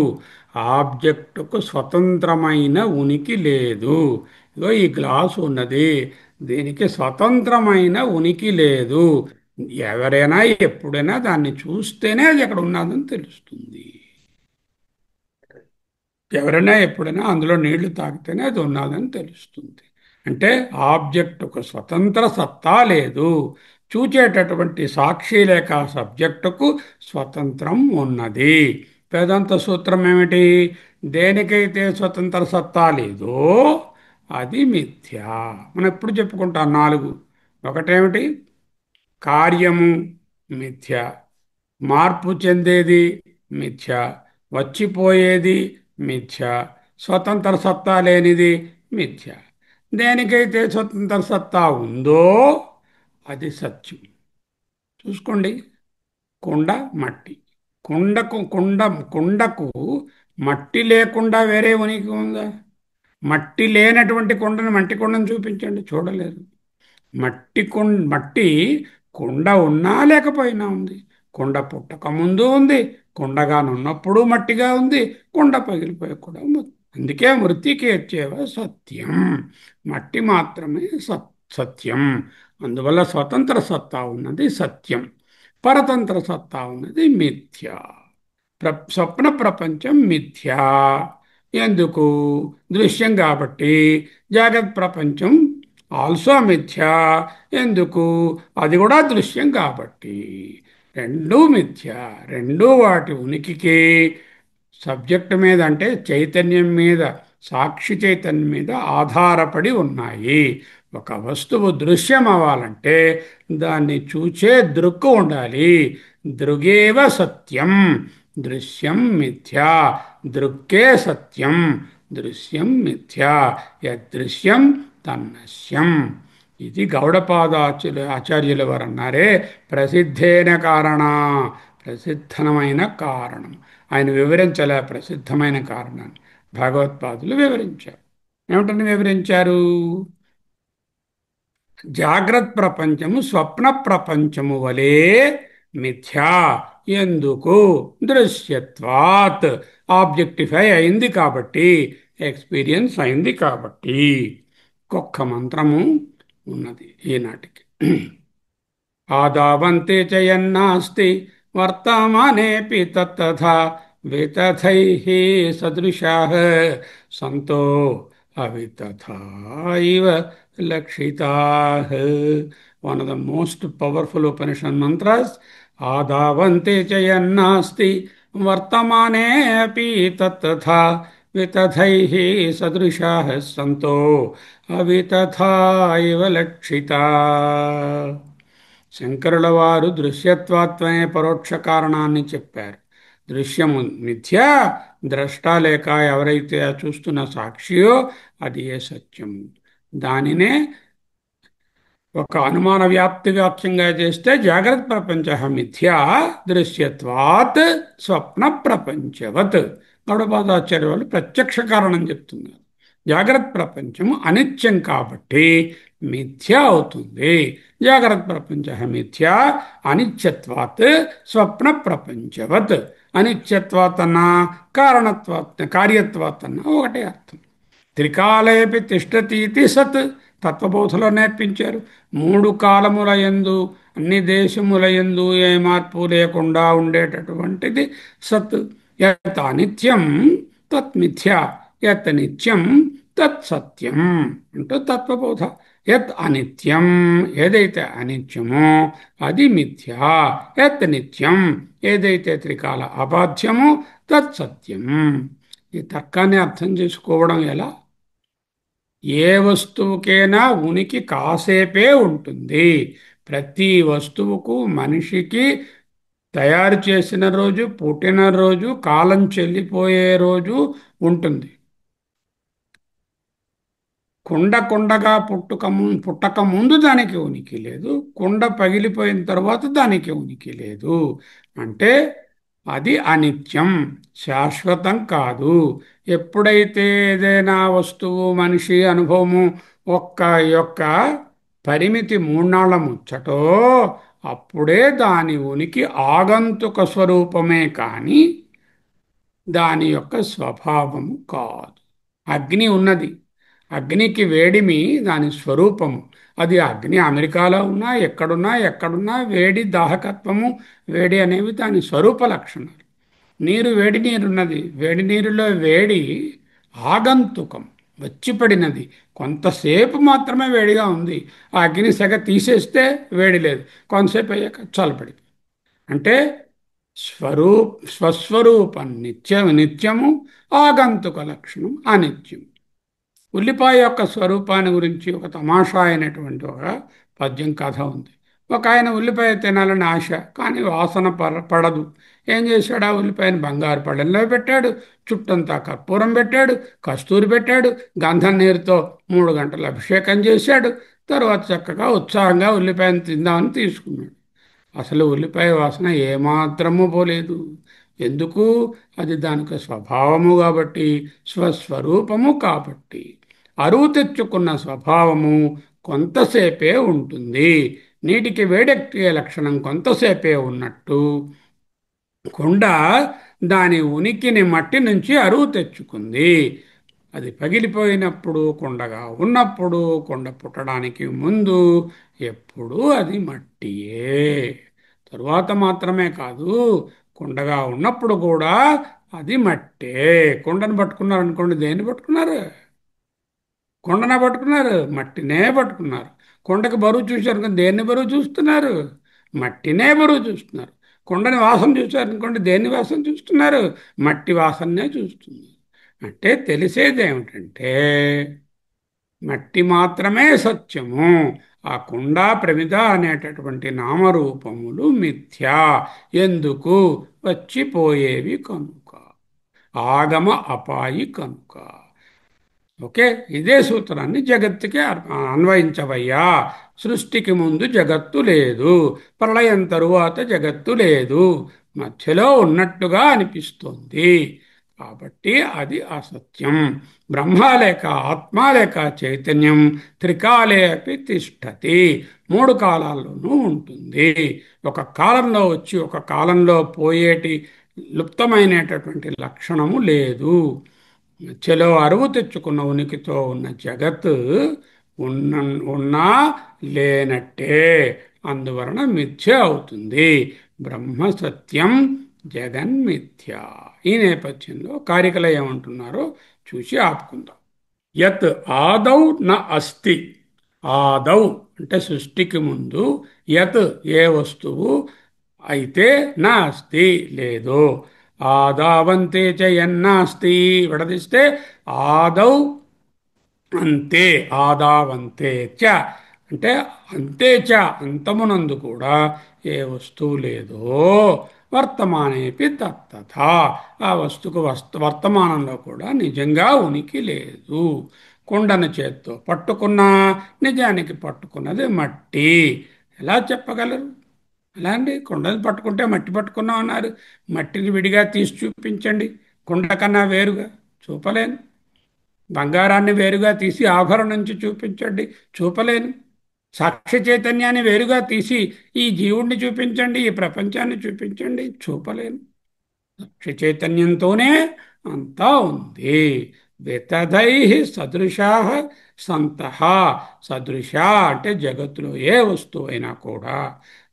ఆబ్జెక్టుకు స్వతంత్రమైన ఉనికి లేదు. ఇగో ఈ గ్లాసు ఉన్నది, దీనికి స్వతంత్రమైన ఉనికి లేదు. ఎవరైనా ఎప్పుడైనా దాన్ని చూస్తేనే అది ఎక్కడ ఉన్నదని తెలుస్తుంది. ఎవరైనా ఎప్పుడైనా అందులో నీళ్లు తాగితేనే అది ఉన్నదని తెలుస్తుంది. అంటే ఆబ్జెక్టుకు స్వతంత్ర సత్తా లేదు. చూచేటటువంటి సాక్షి లేక సబ్జెక్టుకు స్వతంత్రం ఉన్నది. వేదాంత సూత్రం ఏమిటి? దేనికైతే స్వతంత్ర సత్తా లేదో అది మిథ్య. మనం ఎప్పుడు చెప్పుకుంటాం నాలుగు. ఒకటేమిటి? కార్యము మిథ్య, మార్పు చెందేది మిథ్య, వచ్చిపోయేది మిథ్య, స్వతంత్ర సత్తా లేనిది మిథ్య. దేనికైతే స్వతంత్ర సత్తా ఉందో అది సత్యం. చూసుకోండి. కుండ, మట్టి. కుండకు మట్టి లేకుండా వేరే ఉనికి ఉందా? మట్టి లేనటువంటి కుండను, మట్టి కుండను చూపించండి, చూడలేరు. మట్టి కుండ ఉన్నా లేకపోయినా ఉంది. కుండ పుట్టక ముందు ఉంది, కుండగానున్నప్పుడు మట్టిగా ఉంది, కుండ పగిలిపోయి కూడా ఉంది. అందుకే మృతికేచ్చేవ సత్యం. మట్టి మాత్రమే సత్యం. అందువల్ల స్వతంత్ర సత్తా ఉన్నది సత్యం, పరతంత్ర సత్తా ఉన్నది మిథ్య. స్వప్న ప్రపంచం మిథ్య. ఎందుకు? దృశ్యం కాబట్టి. జాగ్రత్త ప్రపంచం ఆల్సో మిథ్య. ఎందుకు? అది కూడా దృశ్యం కాబట్టి. రెండూ మిథ్య. రెండూ వాటి ఉనికికి సబ్జెక్టు మీద అంటే చైతన్యం మీద, సాక్షి చైతన్యం మీద ఆధారపడి ఉన్నాయి. ఒక వస్తువు దృశ్యం అవ్వాలంటే దాన్ని చూచే దృక్కు ఉండాలి. దృగేవ సత్యం, దృశ్యం మిథ్యా. దృక్కే సత్యం, దృశ్యం మిథ్యా. యదృశ్యం తన్నశ్యం. ఇది ఆచార్యుల వారు అన్నారే, ప్రసిద్ధేన కారణ. ప్రసిద్ధమైన కారణం ఆయన వివరించలే. ప్రసిద్ధమైన కారణాన్ని భగవత్పాదులు వివరించారు. ఏమిటని వివరించారు? జాగ్రత్త ప్రపంచము స్వప్న ప్రపంచము వలె మిథ్యా. ఎందుకు? దృశ్యత్వాత్. ఆబ్జెక్టిఫై అయింది కాబట్టి, ఎక్స్పీరియన్స్ అయింది కాబట్టి. ఒక్క మంత్రము ఉన్నది ఈనాటికి. ఆదావంతే చ యన్నాస్తి వర్తమానేపి తత్తథా వితథైః సదృశాః సంతో అవితథా ఇవ లక్షితాః. One of the most powerful Upanishad mantras. ఆదావంతే చ యన్నాస్తి వర్తమానే అపి తత్తథా వితథైః సదృశాః సంతో అవితథా ఇవ లక్షితాః. శంకరుల వారు దృశ్యత్వాత్వనే పరోక్ష కారణాన్ని చెప్పారు. దృశ్యము మిథ్య, ద్రష్ట లేక ఎవరైతే చూస్తున్న సాక్షియో అది ఏ సత్యము. దానినే ఒక అనుమాన వ్యాప్తి వాక్యంగా చేస్తే జాగ్రత్త ప్రపంచ మిథ్యా దృశ్యత్వాత్ స్వప్న ప్రపంచవత్. గౌడపాదాచార్య వాళ్ళు ప్రత్యక్ష కారణం చెప్తున్నారు. జాగ్రత్త ప్రపంచము అనిత్యం కాబట్టి మిథ్య అవుతుంది. జాగ్రత్త ప్రపంచ మిథ్యా అనిత్యత్వాత్ స్వప్న ప్రపంచవత్. అనిత్యత్వాత్ అన్నా కార్యత్వాత్ అన్నా ఒకటే అర్థం. త్రికాలేపి తిష్టతీతి సత్. తత్వబోధలో నేర్పించారు. మూడు కాలముల యందు, అన్ని దేశముల యందు ఏ మార్పు లేకుండా ఉండేటటువంటిది సత్. యత్ అనిత్యం తత్ మిథ్య, యత్ నిత్యం తత్ సత్యం అంటూ తత్వబోధ. యత్ అనిత్యం, ఏదైతే అనిత్యమో అది మిథ్య. యత్ నిత్యం, ఏదైతే త్రికాల అబాధ్యమో తత్ సత్యం. ఈ తర్కాన్ని అర్థం చేసుకోవడం ఎలా? ఏ వస్తువుకైనా ఉనికి కాసేపే ఉంటుంది. ప్రతి వస్తువుకు, మనిషికి తయారు చేసిన రోజు, పుట్టినరోజు, కాలం చెల్లిపోయే రోజు ఉంటుంది. కుండ కుండగా పుట్టక ముందు దానికి ఉనికి లేదు, కుండ పగిలిపోయిన తర్వాత దానికి ఉనికి లేదు. అంటే అది అనిత్యం, శాశ్వతం కాదు. ఎప్పుడైతే ఏదైనా వస్తువు, మనిషి అనుభవము ఒక్క యొక్క పరిమితి మూన్నాళ్ళ ముచ్చటో అప్పుడే దాని ఉనికి ఆగంతుక స్వరూపమే కాని దాని యొక్క స్వభావము కాదు. అగ్ని ఉన్నది, అగ్నికి వేడిమి దాని స్వరూపము. అది అగ్ని అమెరికాలో ఉన్నా, ఎక్కడున్నా వేడి, దాహకత్వము, వేడి అనేవి దాని స్వరూప లక్షణాలు. నీరు, వేడి నీరున్నది, వేడి నీరులో వేడి ఆగంతుకం, వచ్చిపడినది. కొంతసేపు మాత్రమే వేడిగా ఉంది. ఆ అగ్ని సెగ తీసేస్తే వేడి లేదు, కొంతసేపు అయ్యాక చల్లబడి. అంటే స్వస్వరూపం నిత్యము, ఆగంతుక లక్షణం అనిత్యం. ఉల్లిపాయ యొక్క స్వరూపాన్ని గురించి ఒక తమాషా అయినటువంటి ఒక పద్యం కథ ఉంది. ఒక ఆయన ఉల్లిపాయ తినాలని ఆశ, కానీ వాసన పడదు. ఏం చేశాడు? ఆ ఉల్లిపాయను బంగారు పళ్ళెంలో పెట్టాడు, చుట్టంతా కర్పూరం పెట్టాడు, కస్తూరి పెట్టాడు, గంధం నీరుతో 3 గంటలు అభిషేకం చేశాడు. తర్వాత చక్కగా ఉత్సాహంగా ఉల్లిపాయను తిందామని తీసుకున్నాడు. అసలు ఉల్లిపాయ వాసన ఏమాత్రము పోలేదు. ఎందుకు? అది దానికి స్వభావము కాబట్టి, స్వస్వరూపము కాబట్టి. అరువు తెచ్చుకున్న స్వభావము కొంతసేపే ఉంటుంది. నీటికి వేడెక్కే లక్షణం కొంతసేపే ఉన్నట్టు కుండ దాని ఉనికిని మట్టి నుంచి అరువు తెచ్చుకుంది. అది పగిలిపోయినప్పుడు, కుండగా ఉన్నప్పుడు, కుండ పుట్టడానికి ముందు ఎప్పుడూ అది మట్టియే. తరువాత మాత్రమే కాదు, కుండగా ఉన్నప్పుడు కూడా అది మట్టే. కుండను పట్టుకున్నారనుకోండి, దేన్ని పట్టుకున్నారు? కొండనే పట్టుకున్నారు, మట్టినే పట్టుకున్నారు. కొండకి బరువు చూశారనుకోండి, దేన్ని బరువు చూస్తున్నారు? మట్టినే బరువు చూస్తున్నారు. కొండని వాసన చూశారనుకోండి, దేన్ని వాసన చూస్తున్నారు? మట్టి వాసననే చూస్తున్నారు. అంటే తెలిసేది ఏమిటంటే మట్టి మాత్రమే సత్యము. ఆ కుండ, ప్రమిద అనేటటువంటి నామరూపములు మిథ్యా. ఎందుకు? వచ్చిపోయేవి కనుక, ఆగమ అపాయి కనుక. ఓకే, ఇదే సూత్రాన్ని జగత్తుకి అన్వయించవయ్యా. సృష్టికి ముందు జగత్తు లేదు, ప్రళయం తరువాత జగత్తు లేదు, మధ్యలో ఉన్నట్టుగా అనిపిస్తోంది. కాబట్టి అది అసత్యం. బ్రహ్మ లేక ఆత్మ లేక చైతన్యం త్రికాలే అపి తిష్టతి, 3 కాలాల్లోనూ ఉంటుంది. ఒక కాలంలో వచ్చి ఒక కాలంలో పోయేటి లుప్తమైనటువంటి లక్షణము లేదు. మధ్యలో అరువు తెచ్చుకున్న ఉనికితో ఉన్న జగత్ ఉన్న ఉన్నా లేనట్టే, అందువలన మిథ్య అవుతుంది. బ్రహ్మ సత్యం, జగన్మిథ్య. ఈ నేపథ్యంలో కారికలు ఏమంటున్నారో చూసి ఆపుకుందాం. యత్ ఆదౌ న అస్తి, ఆదౌ అంటే సృష్టికి ముందు, యత్ ఏ వస్తువు అయితే, నా అస్తి లేదు. ఆదావంతే చ యన్నాస్తి విడదీస్తే ఆదౌ అంతే, ఆదావంతే చ అంటే అంతే చ అంతమునందు కూడా ఏ వస్తువు లేదో వర్తమానేపి తత్తథ, ఆ వస్తువుకు వర్తమానంలో కూడా నిజంగా ఉనికి లేదు. కుండను చేత్తో పట్టుకున్నా నిజానికి పట్టుకున్నది మట్టి. ఎలా చెప్పగలరు? ఎలా అండి? కుండను పట్టుకుంటే మట్టి పట్టుకున్నాం అన్నారు. మట్టిని విడిగా తీసి చూపించండి, కుండ కన్నా వేరుగా. చూపలేను. బంగారాన్ని వేరుగా తీసి ఆభరణం నుంచి చూపించండి, చూపలేను. సాక్షి చైతన్యాన్ని వేరుగా తీసి ఈ జీవుణ్ణి చూపించండి, ఈ ప్రపంచాన్ని చూపించండి, చూపలేను. సాక్షి చైతన్యంతోనే అంతా ఉంది. వితధై సదృశా సంతః. సదృశ అంటే జగత్తులో ఏ వస్తువు అయినా కూడా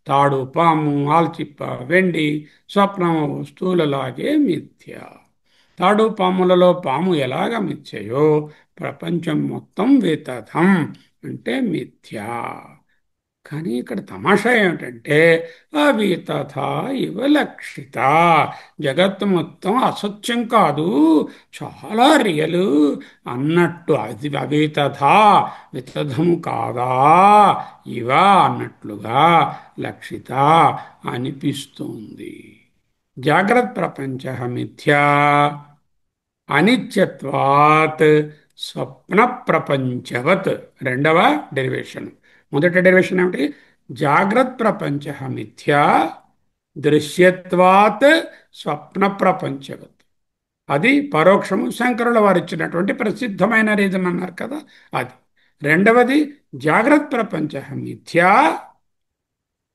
తాడు, పాము, ఆల్చిప్ప, వెండి, స్వప్నము వస్తువులలాగే మిథ్య. తాడు పాములలో పాము ఎలాగ మిథ్యయో ప్రపంచం మొత్తం వితథం అంటే మిథ్యా. కానీ ఇక్కడ తమాషా ఏమిటంటే అవి తథా ఇవ లక్షిత, జగత్తు మొత్తం అసత్యం కాదు, చాలా రియల్ అన్నట్టు, అది అవి తథా వితథము కాదా ఇవ అన్నట్లుగా లక్షిత అనిపిస్తుంది. జాగ్రత్త ప్రపంచ మిథ్యా అనిత్యత్వాత్ స్వప్న ప్రపంచవత్. రెండవ డెరివేషన్. మొదటి డెరివేషన్ ఏమిటి? జాగ్రత్త ప్రపంచ మిథ్యా దృశ్యత్వాత్ స్వప్న ప్రపంచవత్. అది పరోక్షము, శంకరుల వారు ఇచ్చినటువంటి ప్రసిద్ధమైన రీజన్ అన్నారు కదా అది. రెండవది జాగ్రత్త ప్రపంచ మిథ్యా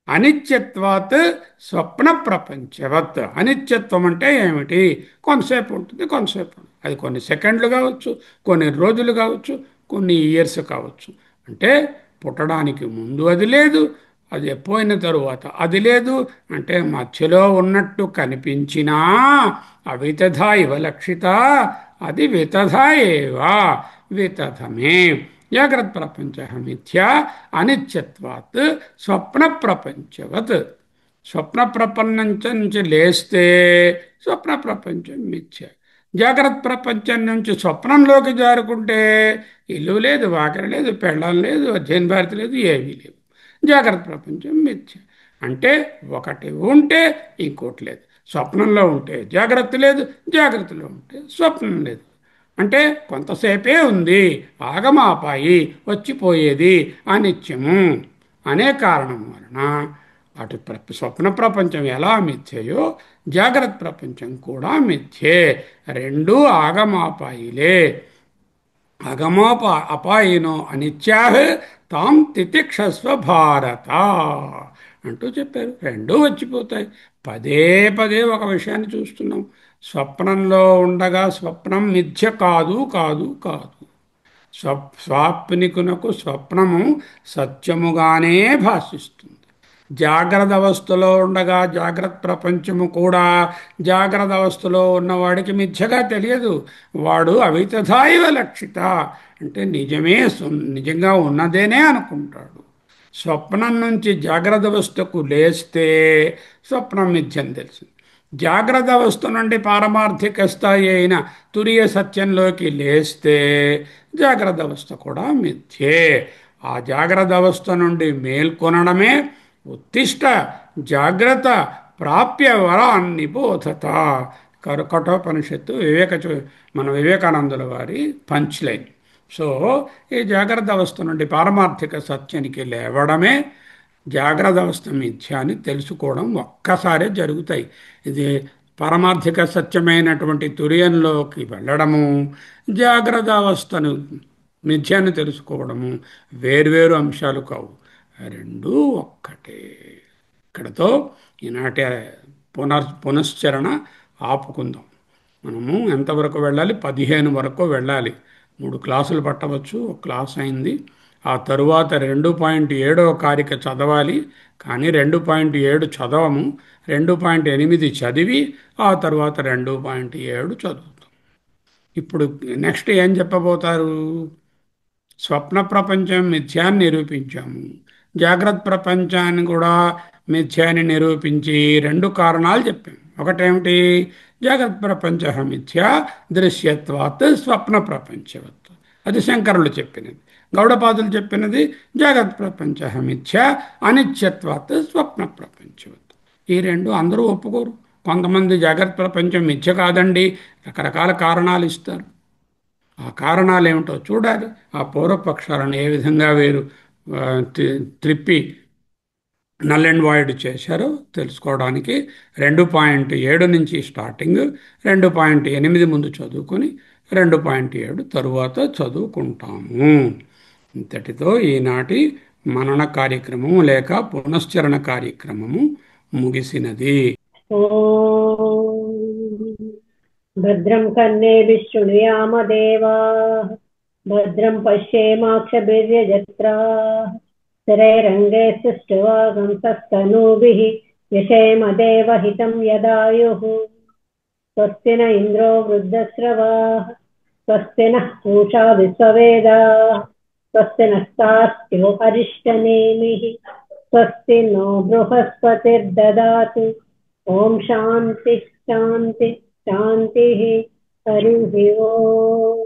అనిత్యత్వాత్ స్వప్న ప్రపంచవత్. అనిత్యత్వం అంటే ఏమిటి? కొంతసేపు ఉంటుంది, కొంతసేపు ఉంటుంది. అది కొన్ని సెకండ్లు కావచ్చు, కొన్ని రోజులు కావచ్చు, కొన్ని ఇయర్స్ కావచ్చు. అంటే పుట్టడానికి ముందు అది లేదు, అది పోయిన తరువాత అది లేదు. అంటే మధ్యలో ఉన్నట్టు కనిపించినా అవితథా ఇవ లక్షిత, అది వితథా ఏవా వితథమే. జాగ్రత్త ప్రపంచ మిథ్యా అనిత్యత్వాత్ స్వప్న ప్రపంచవత్. స్వప్న ప్రపంచం నుంచి లేస్తే స్వప్న ప్రపంచం మిథ్య. జాగ్రత్త ప్రపంచం నుంచి స్వప్నంలోకి జారుకుంటే ఇల్లు లేదు, వాకరి లేదు, పెళ్ళం లేదు, అధ్యయన భారతి లేదు, ఏమీ లేవు. జాగ్రత్త ప్రపంచం మిథ్య. అంటే ఒకటి ఉంటే ఇంకోటి లేదు. స్వప్నంలో ఉంటే జాగ్రత్త లేదు, జాగ్రత్తలో ఉంటే స్వప్నం లేదు. అంటే కొంతసేపే ఉంది, ఆగమాపాయి, వచ్చిపోయేది అనిత్యము అనే కారణం వలన అటు స్వప్న ప్రపంచం ఎలా మిథ్యయో జాగ్రత్త ప్రపంచం కూడా మిథ్యే. రెండూ ఆగమాపాయిలే. అగమోప అపాయినో అనిత్యాహ తాం తితిక్షస్వ భారత అంటూ చెప్పారు. రెండూ వచ్చిపోతాయి. పదే పదే ఒక విషయాన్ని చూస్తున్నాం. స్వప్నంలో ఉండగా స్వప్నం మిథ్య కాదు, కాదు, కాదు. స్వాప్నికునకు స్వప్నము సత్యముగానే భాషిస్తుంది. జాగ్రత్త అవస్థలో ఉండగా జాగ్రత్త ప్రపంచము కూడా జాగ్రత్త అవస్థలో ఉన్నవాడికి మిథ్యగా తెలియదు. వాడు అవితథాయివ లక్షిత అంటే నిజంగా ఉన్నదేనే అనుకుంటాడు. స్వప్నం నుంచి జాగ్రత్త అవస్థకు లేస్తే స్వప్నం మిథ్యం తెలిసింది. జాగ్రత్త అవస్థ నుండి పారమార్థిక స్థాయి అయిన తురియ సత్యంలోకి లేస్తే జాగ్రత్త అవస్థ కూడా మిథ్యే. ఆ జాగ్రత్త అవస్థ నుండి మేల్కొనడమే ఉత్తిష్ట జాగ్రత్త ప్రాప్య వరాన్ని బోధత. కఠోపనిషత్తు మన వివేకానందుల వారి పంచ్ లైన్. సో ఈ జాగ్రత్త అవస్థ నుండి పారమార్థిక సత్యానికి లేవడమే జాగ్రత్త అవస్థ మిథ్య అని తెలుసుకోవడం ఒక్కసారే జరుగుతాయి. ఇది పారమార్థిక సత్యమైనటువంటి తురియంలోకి వెళ్ళడము, జాగ్రత్త అవస్థను మిథ్యాన్ని తెలుసుకోవడము వేర్వేరు అంశాలు కావు, రెండూ ఒక్కటే. ఇక్కడతో ఈనాటి పునశ్చరణ ఆపుకుందాం. మనము ఎంతవరకు వెళ్ళాలి? 15 వరకు వెళ్ళాలి. 3 క్లాసులు పట్టవచ్చు, ఒక క్లాస్ అయింది. ఆ తరువాత 2.7 కారిక చదవాలి. కానీ 2.7 చదవము, 2.8 చదివి ఆ తరువాత 2.7 చదువుతాం. ఇప్పుడు నెక్స్ట్ ఏం చెప్పబోతారు? స్వప్న ప్రపంచం మిథ్యాన్ని నిరూపించాము, జాగ్రత్త ప్రపంచాన్ని కూడా మిథ్యాన్ని నిరూపించి 2 కారణాలు చెప్పాము. ఒకటేమిటి? జాగ్రత్త ప్రపంచ మిథ్య దృశ్యత్వాత్ స్వప్న ప్రపంచవత్. అది శంకరులు చెప్పినది. గౌడపాదులు చెప్పినది జాగ్రత్త ప్రపంచ మిథ్య అనిత్యత్వాత్ స్వప్న ప్రపంచవత్. ఈ 2 అందరూ ఒప్పుకోరు. కొంతమంది జాగ్రత్త ప్రపంచం మిథ్య కాదండి, రకరకాల కారణాలు ఇస్తారు. ఆ కారణాలు ఏమిటో చూడాలి. ఆ పూర్వపక్షాలను ఏ విధంగా వీరు త్రిప్పి నల్ అండ్ వాయిడ్ చేశారో తెలుసుకోవడానికి 2.7 నుంచి స్టార్టింగ్, 2.8 ముందు చదువుకొని 2.7 తరువాత చదువుకుంటాము. ఇంతటితో ఈనాటి మనన కార్యక్రమము లేక పునశ్చరణ కార్యక్రమము ముగిసినది. భద్రం కన్నేభిః శృణుయామ దేవాః, భద్రం పశ్యేమాక్షభిర్యజత్రాః, స్థిరైరంగైః సుష్ఠువాగంసస్తనూభిः, యశేమ దేవహితం యదాయుः. स्वस्ति न इन्द्रो वृद्धश्रवाः स्वस्ति नः पूषा विश्ववेदाः स्वस्ति नस्तास्यो अरिष्टनेमिः स्वस्ति नो बृहस्पतिर्ददातु ॐ शान्ति शान्ति शान्तिः हरिः ओम्।